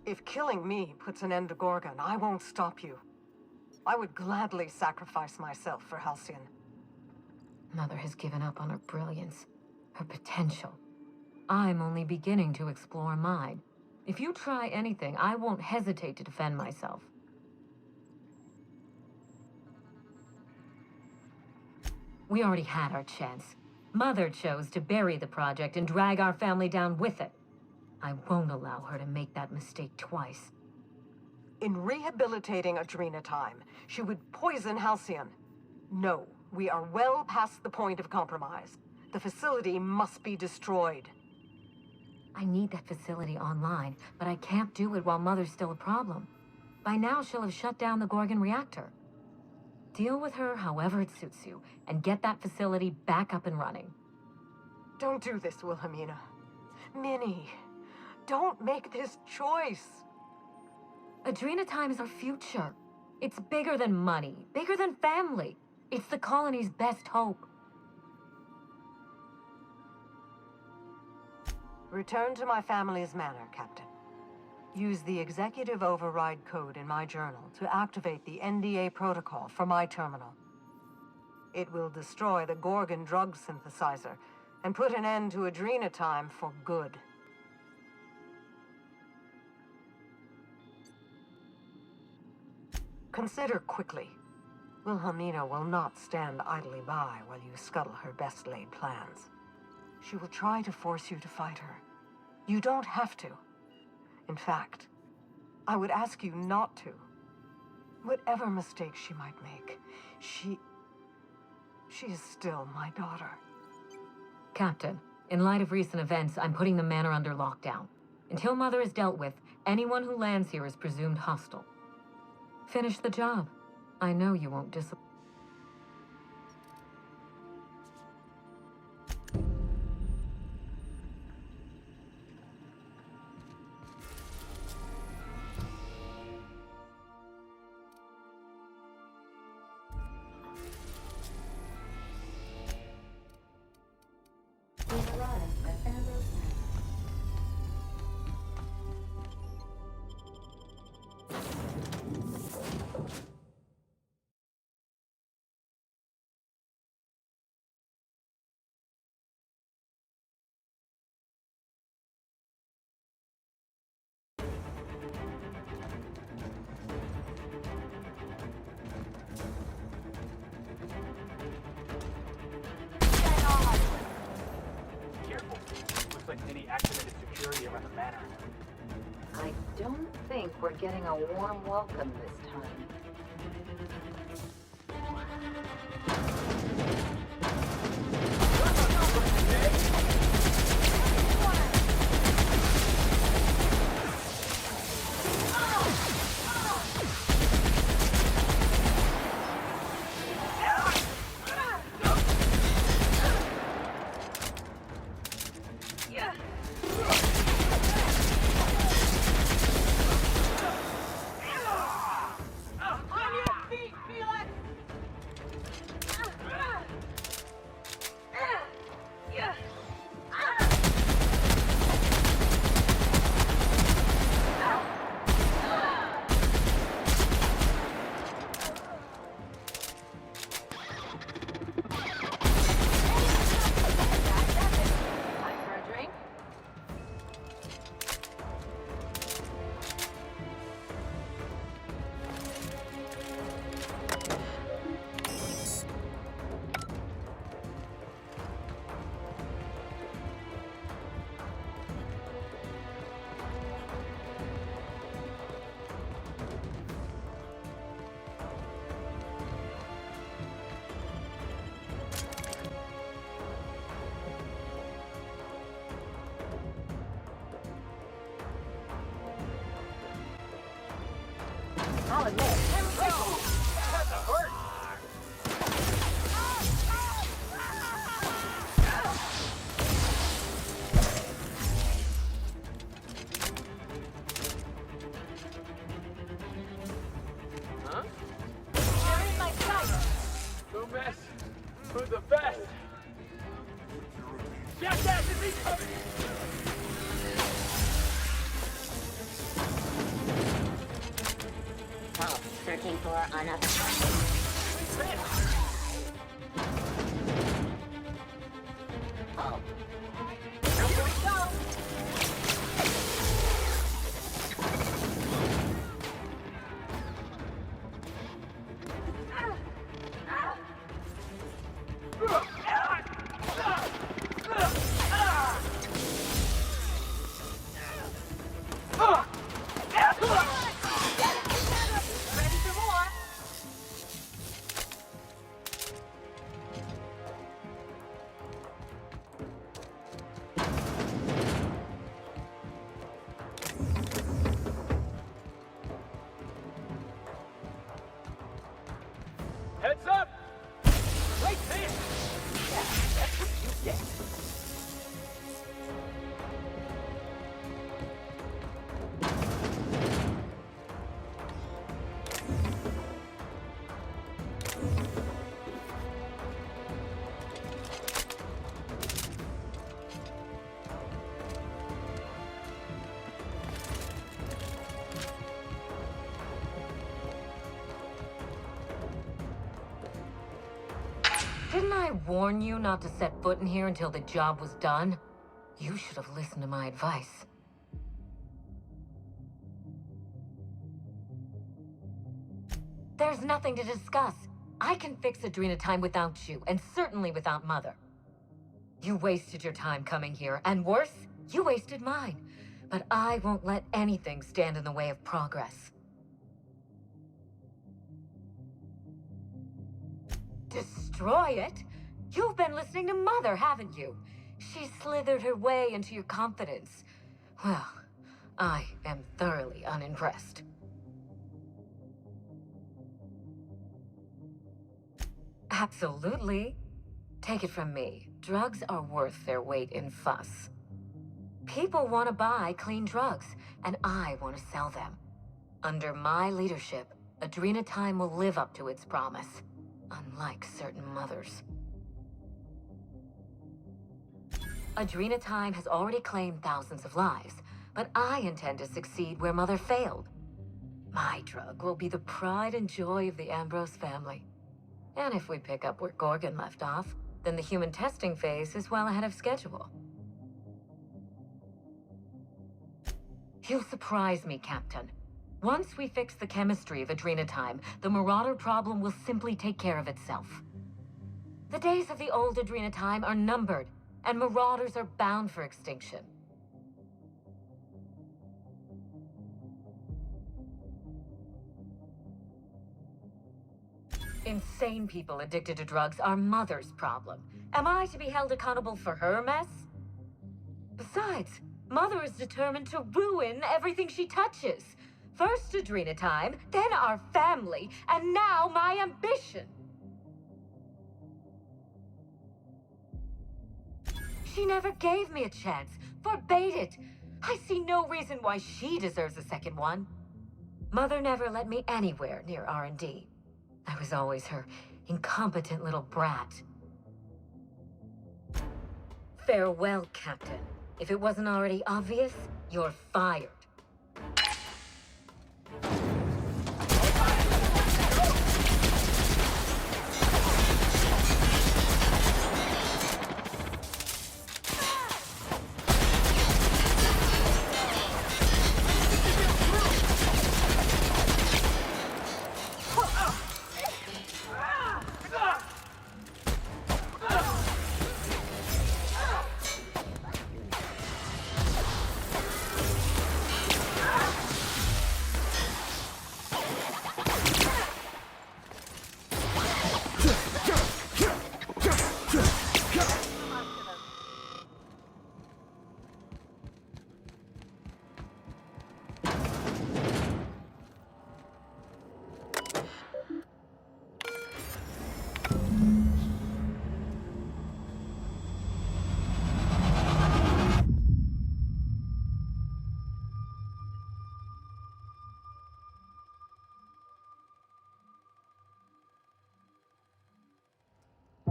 If killing me puts an end to Gorgon, I won't stop you. I would gladly sacrifice myself for Halcyon. Mother has given up on her brilliance, her potential. I'm only beginning to explore mine. If you try anything, I won't hesitate to defend myself. We already had our chance. Mother chose to bury the project and drag our family down with it. I won't allow her to make that mistake twice. In rehabilitating Adrena time, she would poison Halcyon. No, we are well past the point of compromise. The facility must be destroyed. I need that facility online, but I can't do it while Mother's still a problem. By now, she'll have shut down the Gorgon reactor. Deal with her however it suits you, and get that facility back up and running. Don't do this, Wilhelmina. Minnie, don't make this choice. Adrena time is our future. It's bigger than money, bigger than family. It's the colony's best hope. Return to my family's manor, Captain. Use the executive override code in my journal to activate the NDA protocol for my terminal. It will destroy the Gorgon drug synthesizer and put an end to Adrena time for good. Consider quickly. Wilhelmina will not stand idly by while you scuttle her best-laid plans. She will try to force you to fight her. You don't have to. In fact, I would ask you not to. Whatever mistakes she might make, she is still my daughter. Captain, in light of recent events, I'm putting the manor under lockdown. Until Mother is dealt with, anyone who lands here is presumed hostile. Finish the job. I know you won't disappoint. Any activated security around the manor. I don't think we're getting a warm welcome this time. For the best! Jackass is incoming! Oh, searching for another. Oh. Here we go! Ready for more? Heads up! Wait there! Yeah, that's what you get. Didn't I warn you not to set foot in here until the job was done? You should have listened to my advice. There's nothing to discuss. I can fix Adrena time without you, and certainly without Mother. You wasted your time coming here, and worse, you wasted mine. But I won't let anything stand in the way of progress. Destroy it? You've been listening to Mother, haven't you? She slithered her way into your confidence. Well, I am thoroughly unimpressed. Absolutely. Take it from me. Drugs are worth their weight in fuss. People want to buy clean drugs, and I want to sell them. Under my leadership, Adrena Time will live up to its promise, unlike certain mothers. Adrena Time has already claimed thousands of lives, but I intend to succeed where Mother failed. My drug will be the pride and joy of the Ambrose family. And if we pick up where Gorgon left off, then the human testing phase is well ahead of schedule. You'll surprise me, Captain. Once we fix the chemistry of Adrena Time, the Marauder problem will simply take care of itself. The days of the old Adrena Time are numbered, and Marauders are bound for extinction. Insane people addicted to drugs are Mother's problem. Am I to be held accountable for her mess? Besides, Mother is determined to ruin everything she touches. First Adrena Time, then our family, and now my ambition. She never gave me a chance, forbade it. I see no reason why she deserves a second one. Mother never let me anywhere near R&D. I was always her incompetent little brat. Farewell, Captain. If it wasn't already obvious, you're fired.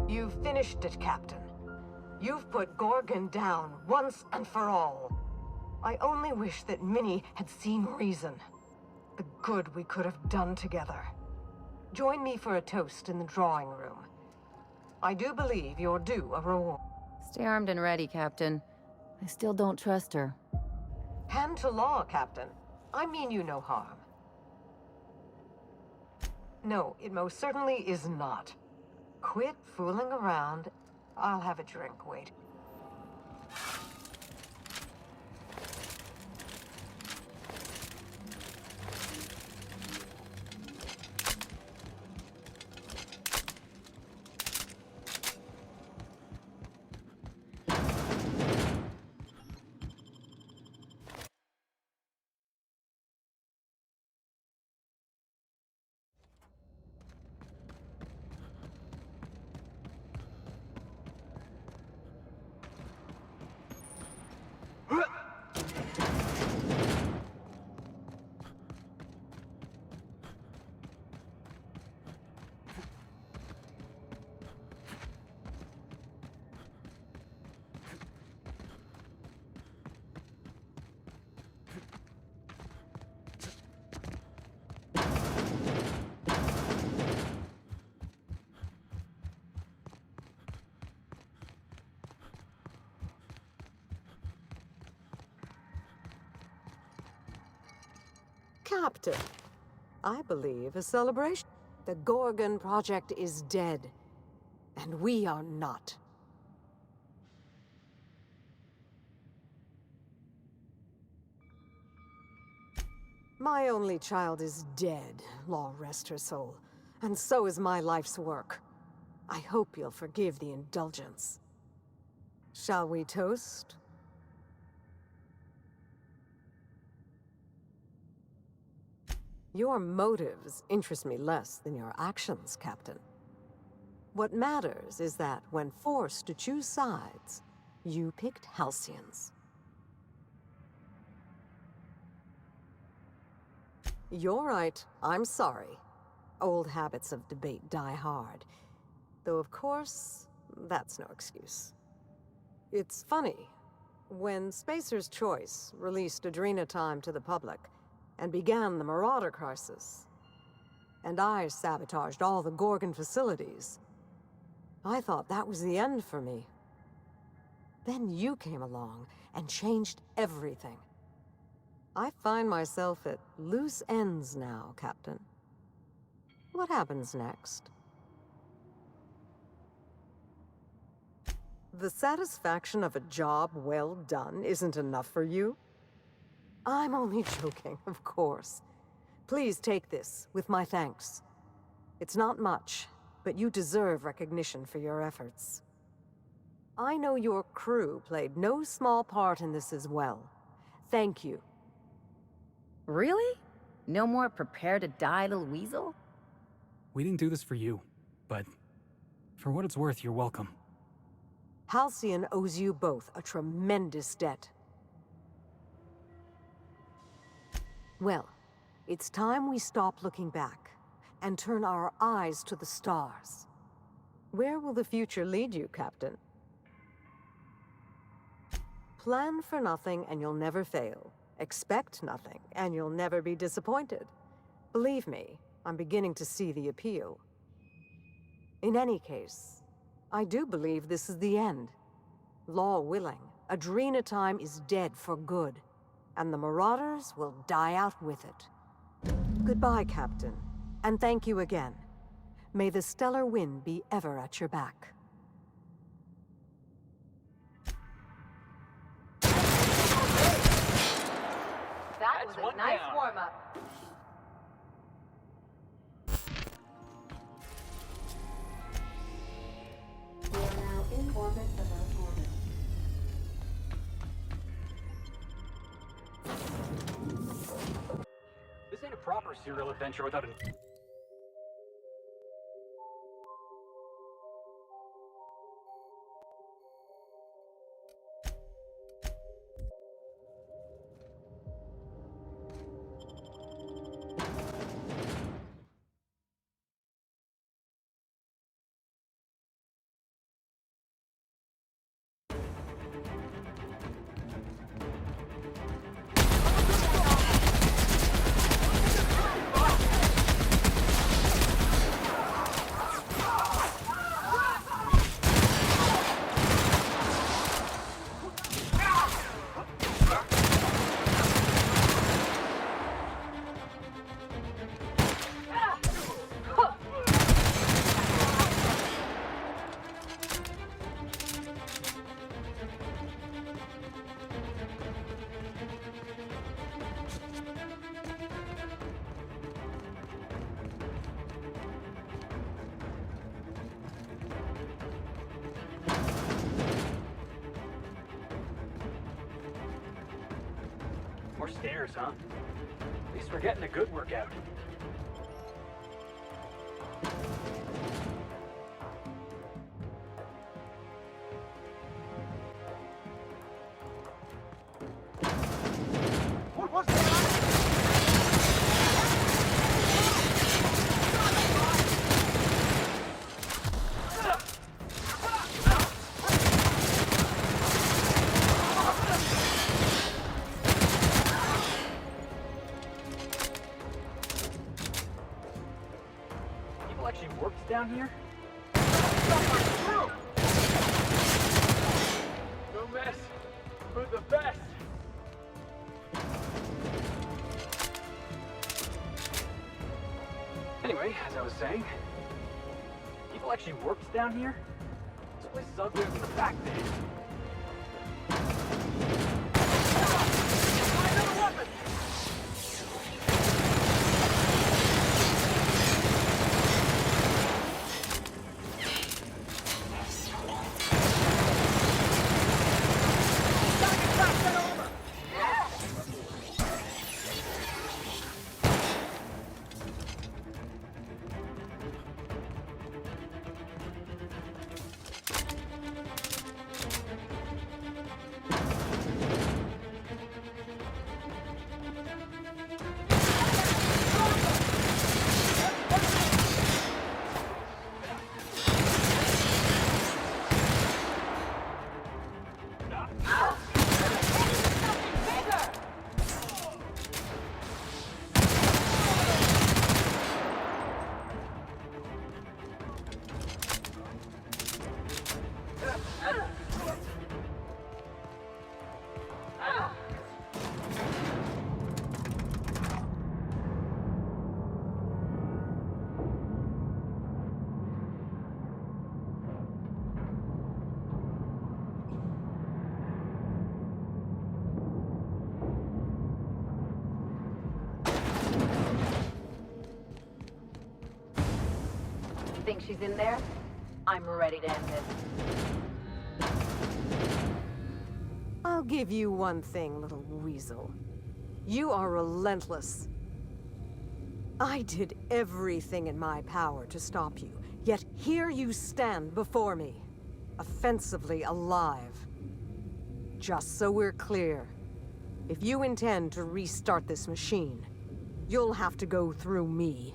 You've finished it, Captain. You've put Gorgon down once and for all. I only wish that Minnie had seen reason. The good we could have done together. Join me for a toast in the drawing room. I do believe you're due a reward. Stay armed and ready, Captain. I still don't trust her. Hand to law, Captain. I mean you no harm. No, it most certainly is not. Quit fooling around. I'll have a drink, wait. Captain, I believe a celebration. The Gorgon project is dead, and we are not. My only child is dead, law rest her soul, and so is my life's work. I hope you'll forgive the indulgence. Shall we toast? Your motives interest me less than your actions, Captain. What matters is that when forced to choose sides, you picked Halcyons. You're right, I'm sorry. Old habits of debate die hard. Though, of course, that's no excuse. It's funny. When Spacer's Choice released Adrena Time to the public, and began the Marauder crisis, and I sabotaged all the Gorgon facilities, I thought that was the end for me. Then you came along and changed everything. I find myself at loose ends now, Captain. What happens next? The satisfaction of a job well done isn't enough for you? I'm only joking, of course. Please take this, with my thanks. It's not much, but you deserve recognition for your efforts. I know your crew played no small part in this as well. Thank you. Really? No more prepare to die, little weasel? We didn't do this for you, but for what it's worth, you're welcome. Halcyon owes you both a tremendous debt. Well, it's time we stop looking back and turn our eyes to the stars. Where will the future lead you, Captain? Plan for nothing and you'll never fail. Expect nothing and you'll never be disappointed. Believe me, I'm beginning to see the appeal. In any case, I do believe this is the end. Law willing, Adrena Time is dead for good, and the Marauders will die out with it. Goodbye, Captain, and thank you again. May the stellar wind be ever at your back. That was a nice warm-up. We are now in orbit above Gorgon. This ain't a proper serial adventure without an... stairs, huh? At least we're getting a good workout. What was that? People actually works down here? No mess for the best. Anyway, as I was saying, people actually works down here? This place is uglier than the back day. Another weapon! Think she's in there? I'm ready to end this. I'll give you one thing, little weasel. You are relentless. I did everything in my power to stop you, yet here you stand before me, offensively alive. Just so we're clear, if you intend to restart this machine, you'll have to go through me.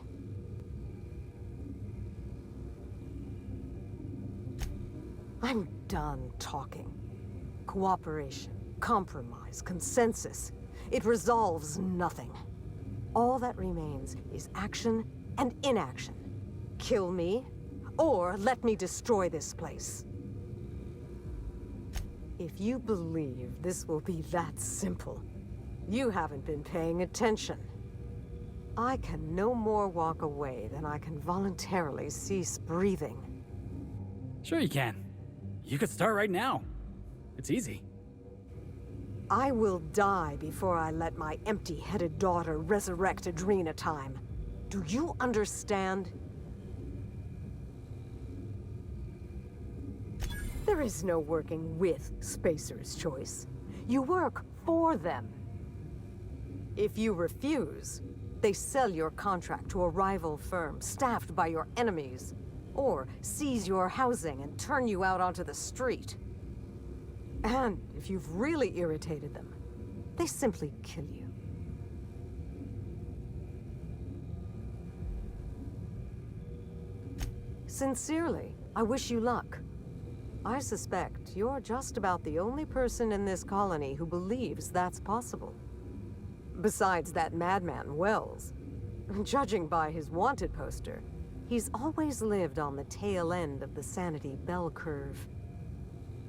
I'm done talking. Cooperation, compromise, consensus. It resolves nothing. All that remains is action and inaction. Kill me, or let me destroy this place. If you believe this will be that simple, you haven't been paying attention. I can no more walk away than I can voluntarily cease breathing. Sure you can. You could start right now. It's easy. I will die before I let my empty-headed daughter resurrect Adrena time. Do you understand? There is no working with Spacer's Choice. You work for them. If you refuse, they sell your contract to a rival firm staffed by your enemies, or seize your housing and turn you out onto the street. And if you've really irritated them, they simply kill you. Sincerely, I wish you luck. I suspect you're just about the only person in this colony who believes that's possible. Besides that madman, Wells. Judging by his wanted poster, he's always lived on the tail end of the sanity bell curve.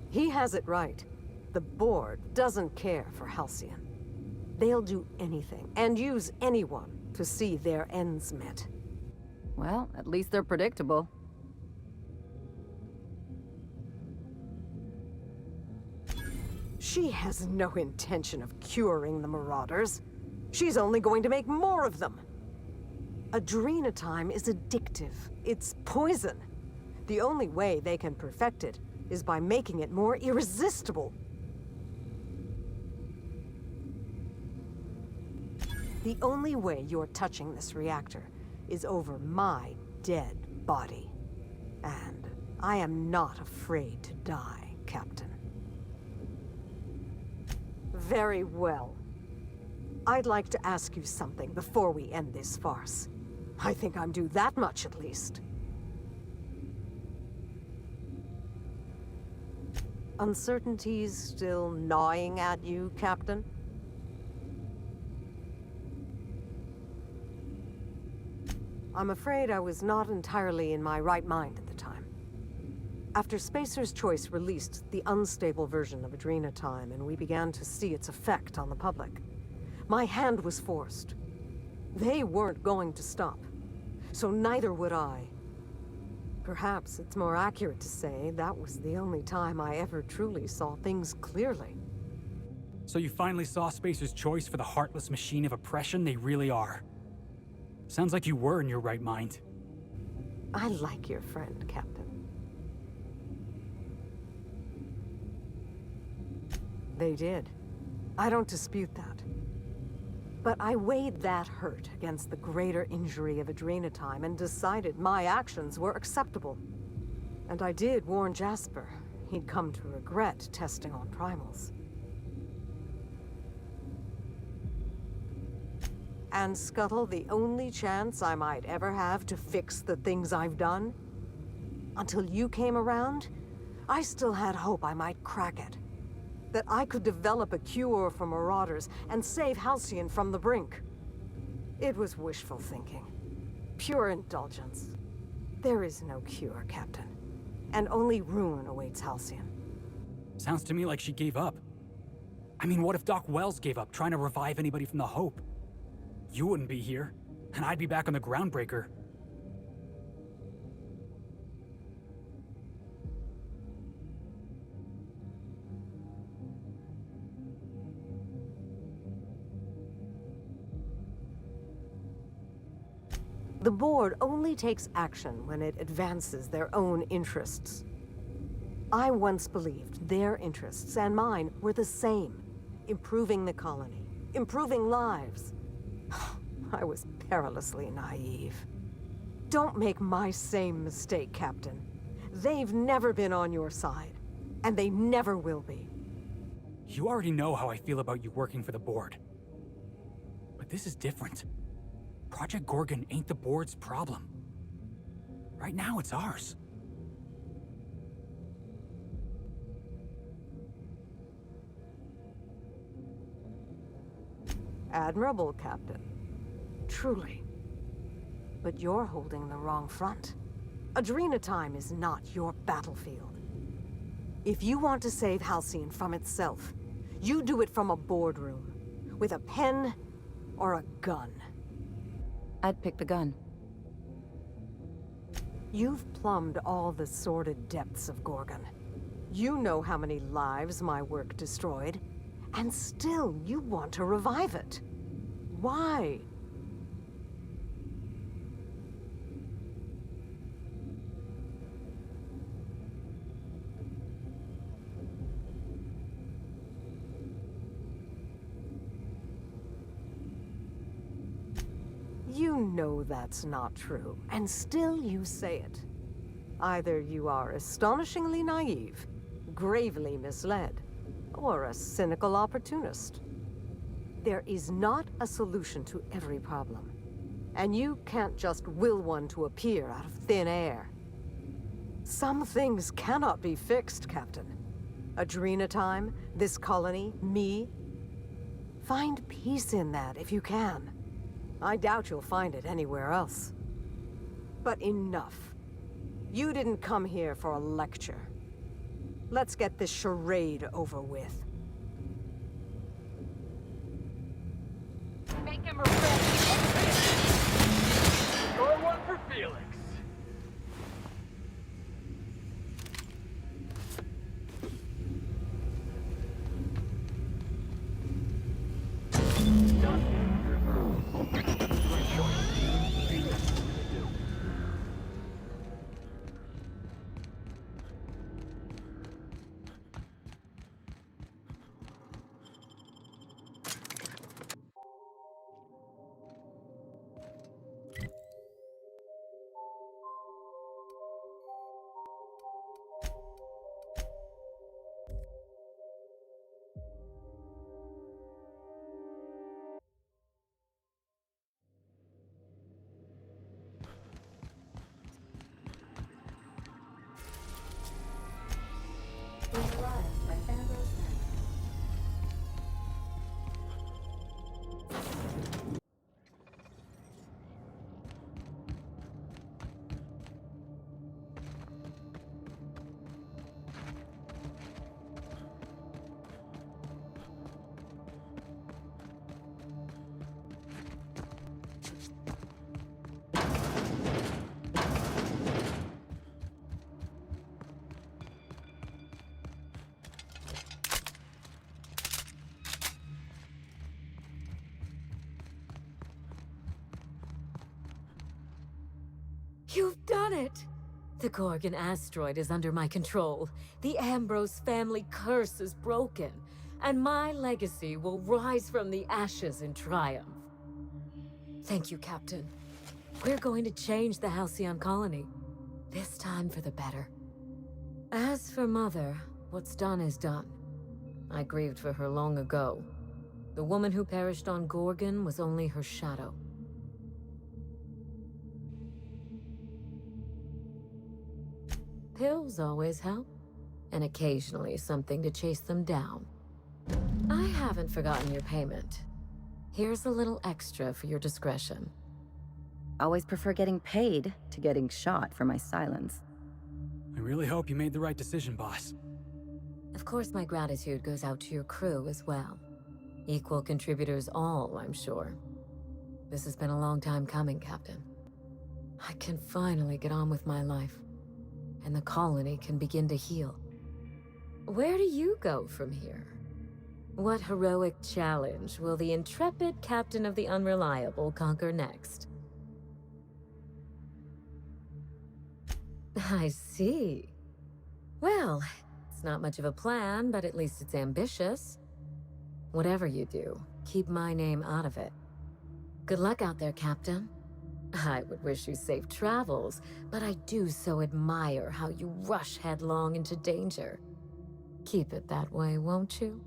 He has it right. The board doesn't care for Halcyon. They'll do anything and use anyone to see their ends met. Well, at least they're predictable. She has no intention of curing the Marauders. She's only going to make more of them. Adrena time is addictive. It's poison. The only way they can perfect it is by making it more irresistible. The only way you're touching this reactor is over my dead body. And I am not afraid to die, Captain. Very well. I'd like to ask you something before we end this farce. I think I'm due that much at least. Uncertainties still gnawing at you, Captain? I'm afraid I was not entirely in my right mind at the time. After Spacer's Choice released the unstable version of Adrenatime and we began to see its effect on the public, my hand was forced. They weren't going to stop, so neither would I. Perhaps it's more accurate to say that was the only time I ever truly saw things clearly. So you finally saw Spacer's Choice for the heartless machine of oppression they really are. Sounds like you were in your right mind. I like your friend, Captain. They did. I don't dispute that. But I weighed that hurt against the greater injury of Adrenatime and decided my actions were acceptable. And I did warn Jasper. He'd come to regret testing on primals. And scuttle the only chance I might ever have to fix the things I've done? Until you came around, I still had hope I might crack it. That I could develop a cure for Marauders and save Halcyon from the brink. It was wishful thinking. Pure indulgence. There is no cure, Captain. And only ruin awaits Halcyon. Sounds to me like she gave up. I mean, what if Doc Wells gave up trying to revive anybody from the Hope? You wouldn't be here, and I'd be back on the Groundbreaker. The board only takes action when it advances their own interests. I once believed their interests and mine were the same. Improving the colony, improving lives. I was perilously naive. Don't make my same mistake, Captain. They've never been on your side, and they never will be. You already know how I feel about you working for the board. But this is different. Project Gorgon ain't the board's problem. Right now, it's ours. Admirable, Captain. Truly. But you're holding the wrong front. Adrenatime is not your battlefield. If you want to save Halcyon from itself, you do it from a boardroom, with a pen or a gun. I'd pick the gun. You've plumbed all the sordid depths of Gorgon. You know how many lives my work destroyed, and still you want to revive it. Why? You know that's not true, and still you say it. Either you are astonishingly naive, gravely misled, or a cynical opportunist. There is not a solution to every problem, and you can't just will one to appear out of thin air. Some things cannot be fixed, Captain. Adrenatime, this colony, me. Find peace in that if you can. I doubt you'll find it anywhere else. But enough. You didn't come here for a lecture. Let's get this charade over with. Make him a red. Score one for Felix. You've done it! The Gorgon asteroid is under my control. The Ambrose family curse is broken, and my legacy will rise from the ashes in triumph. Thank you, Captain. We're going to change the Halcyon colony. This time for the better. As for Mother, what's done is done. I grieved for her long ago. The woman who perished on Gorgon was only her shadow. Pills always help, and occasionally something to chase them down. I haven't forgotten your payment. Here's a little extra for your discretion. Always prefer getting paid to getting shot for my silence. I really hope you made the right decision, boss. Of course, my gratitude goes out to your crew as well. Equal contributors all, I'm sure. This has been a long time coming, Captain. I can finally get on with my life, and the colony can begin to heal. Where do you go from here? What heroic challenge will the intrepid Captain of the Unreliable conquer next? I see. Well, it's not much of a plan, but at least it's ambitious. Whatever you do, keep my name out of it. Good luck out there, Captain. I would wish you safe travels, but I do so admire how you rush headlong into danger. Keep it that way, won't you?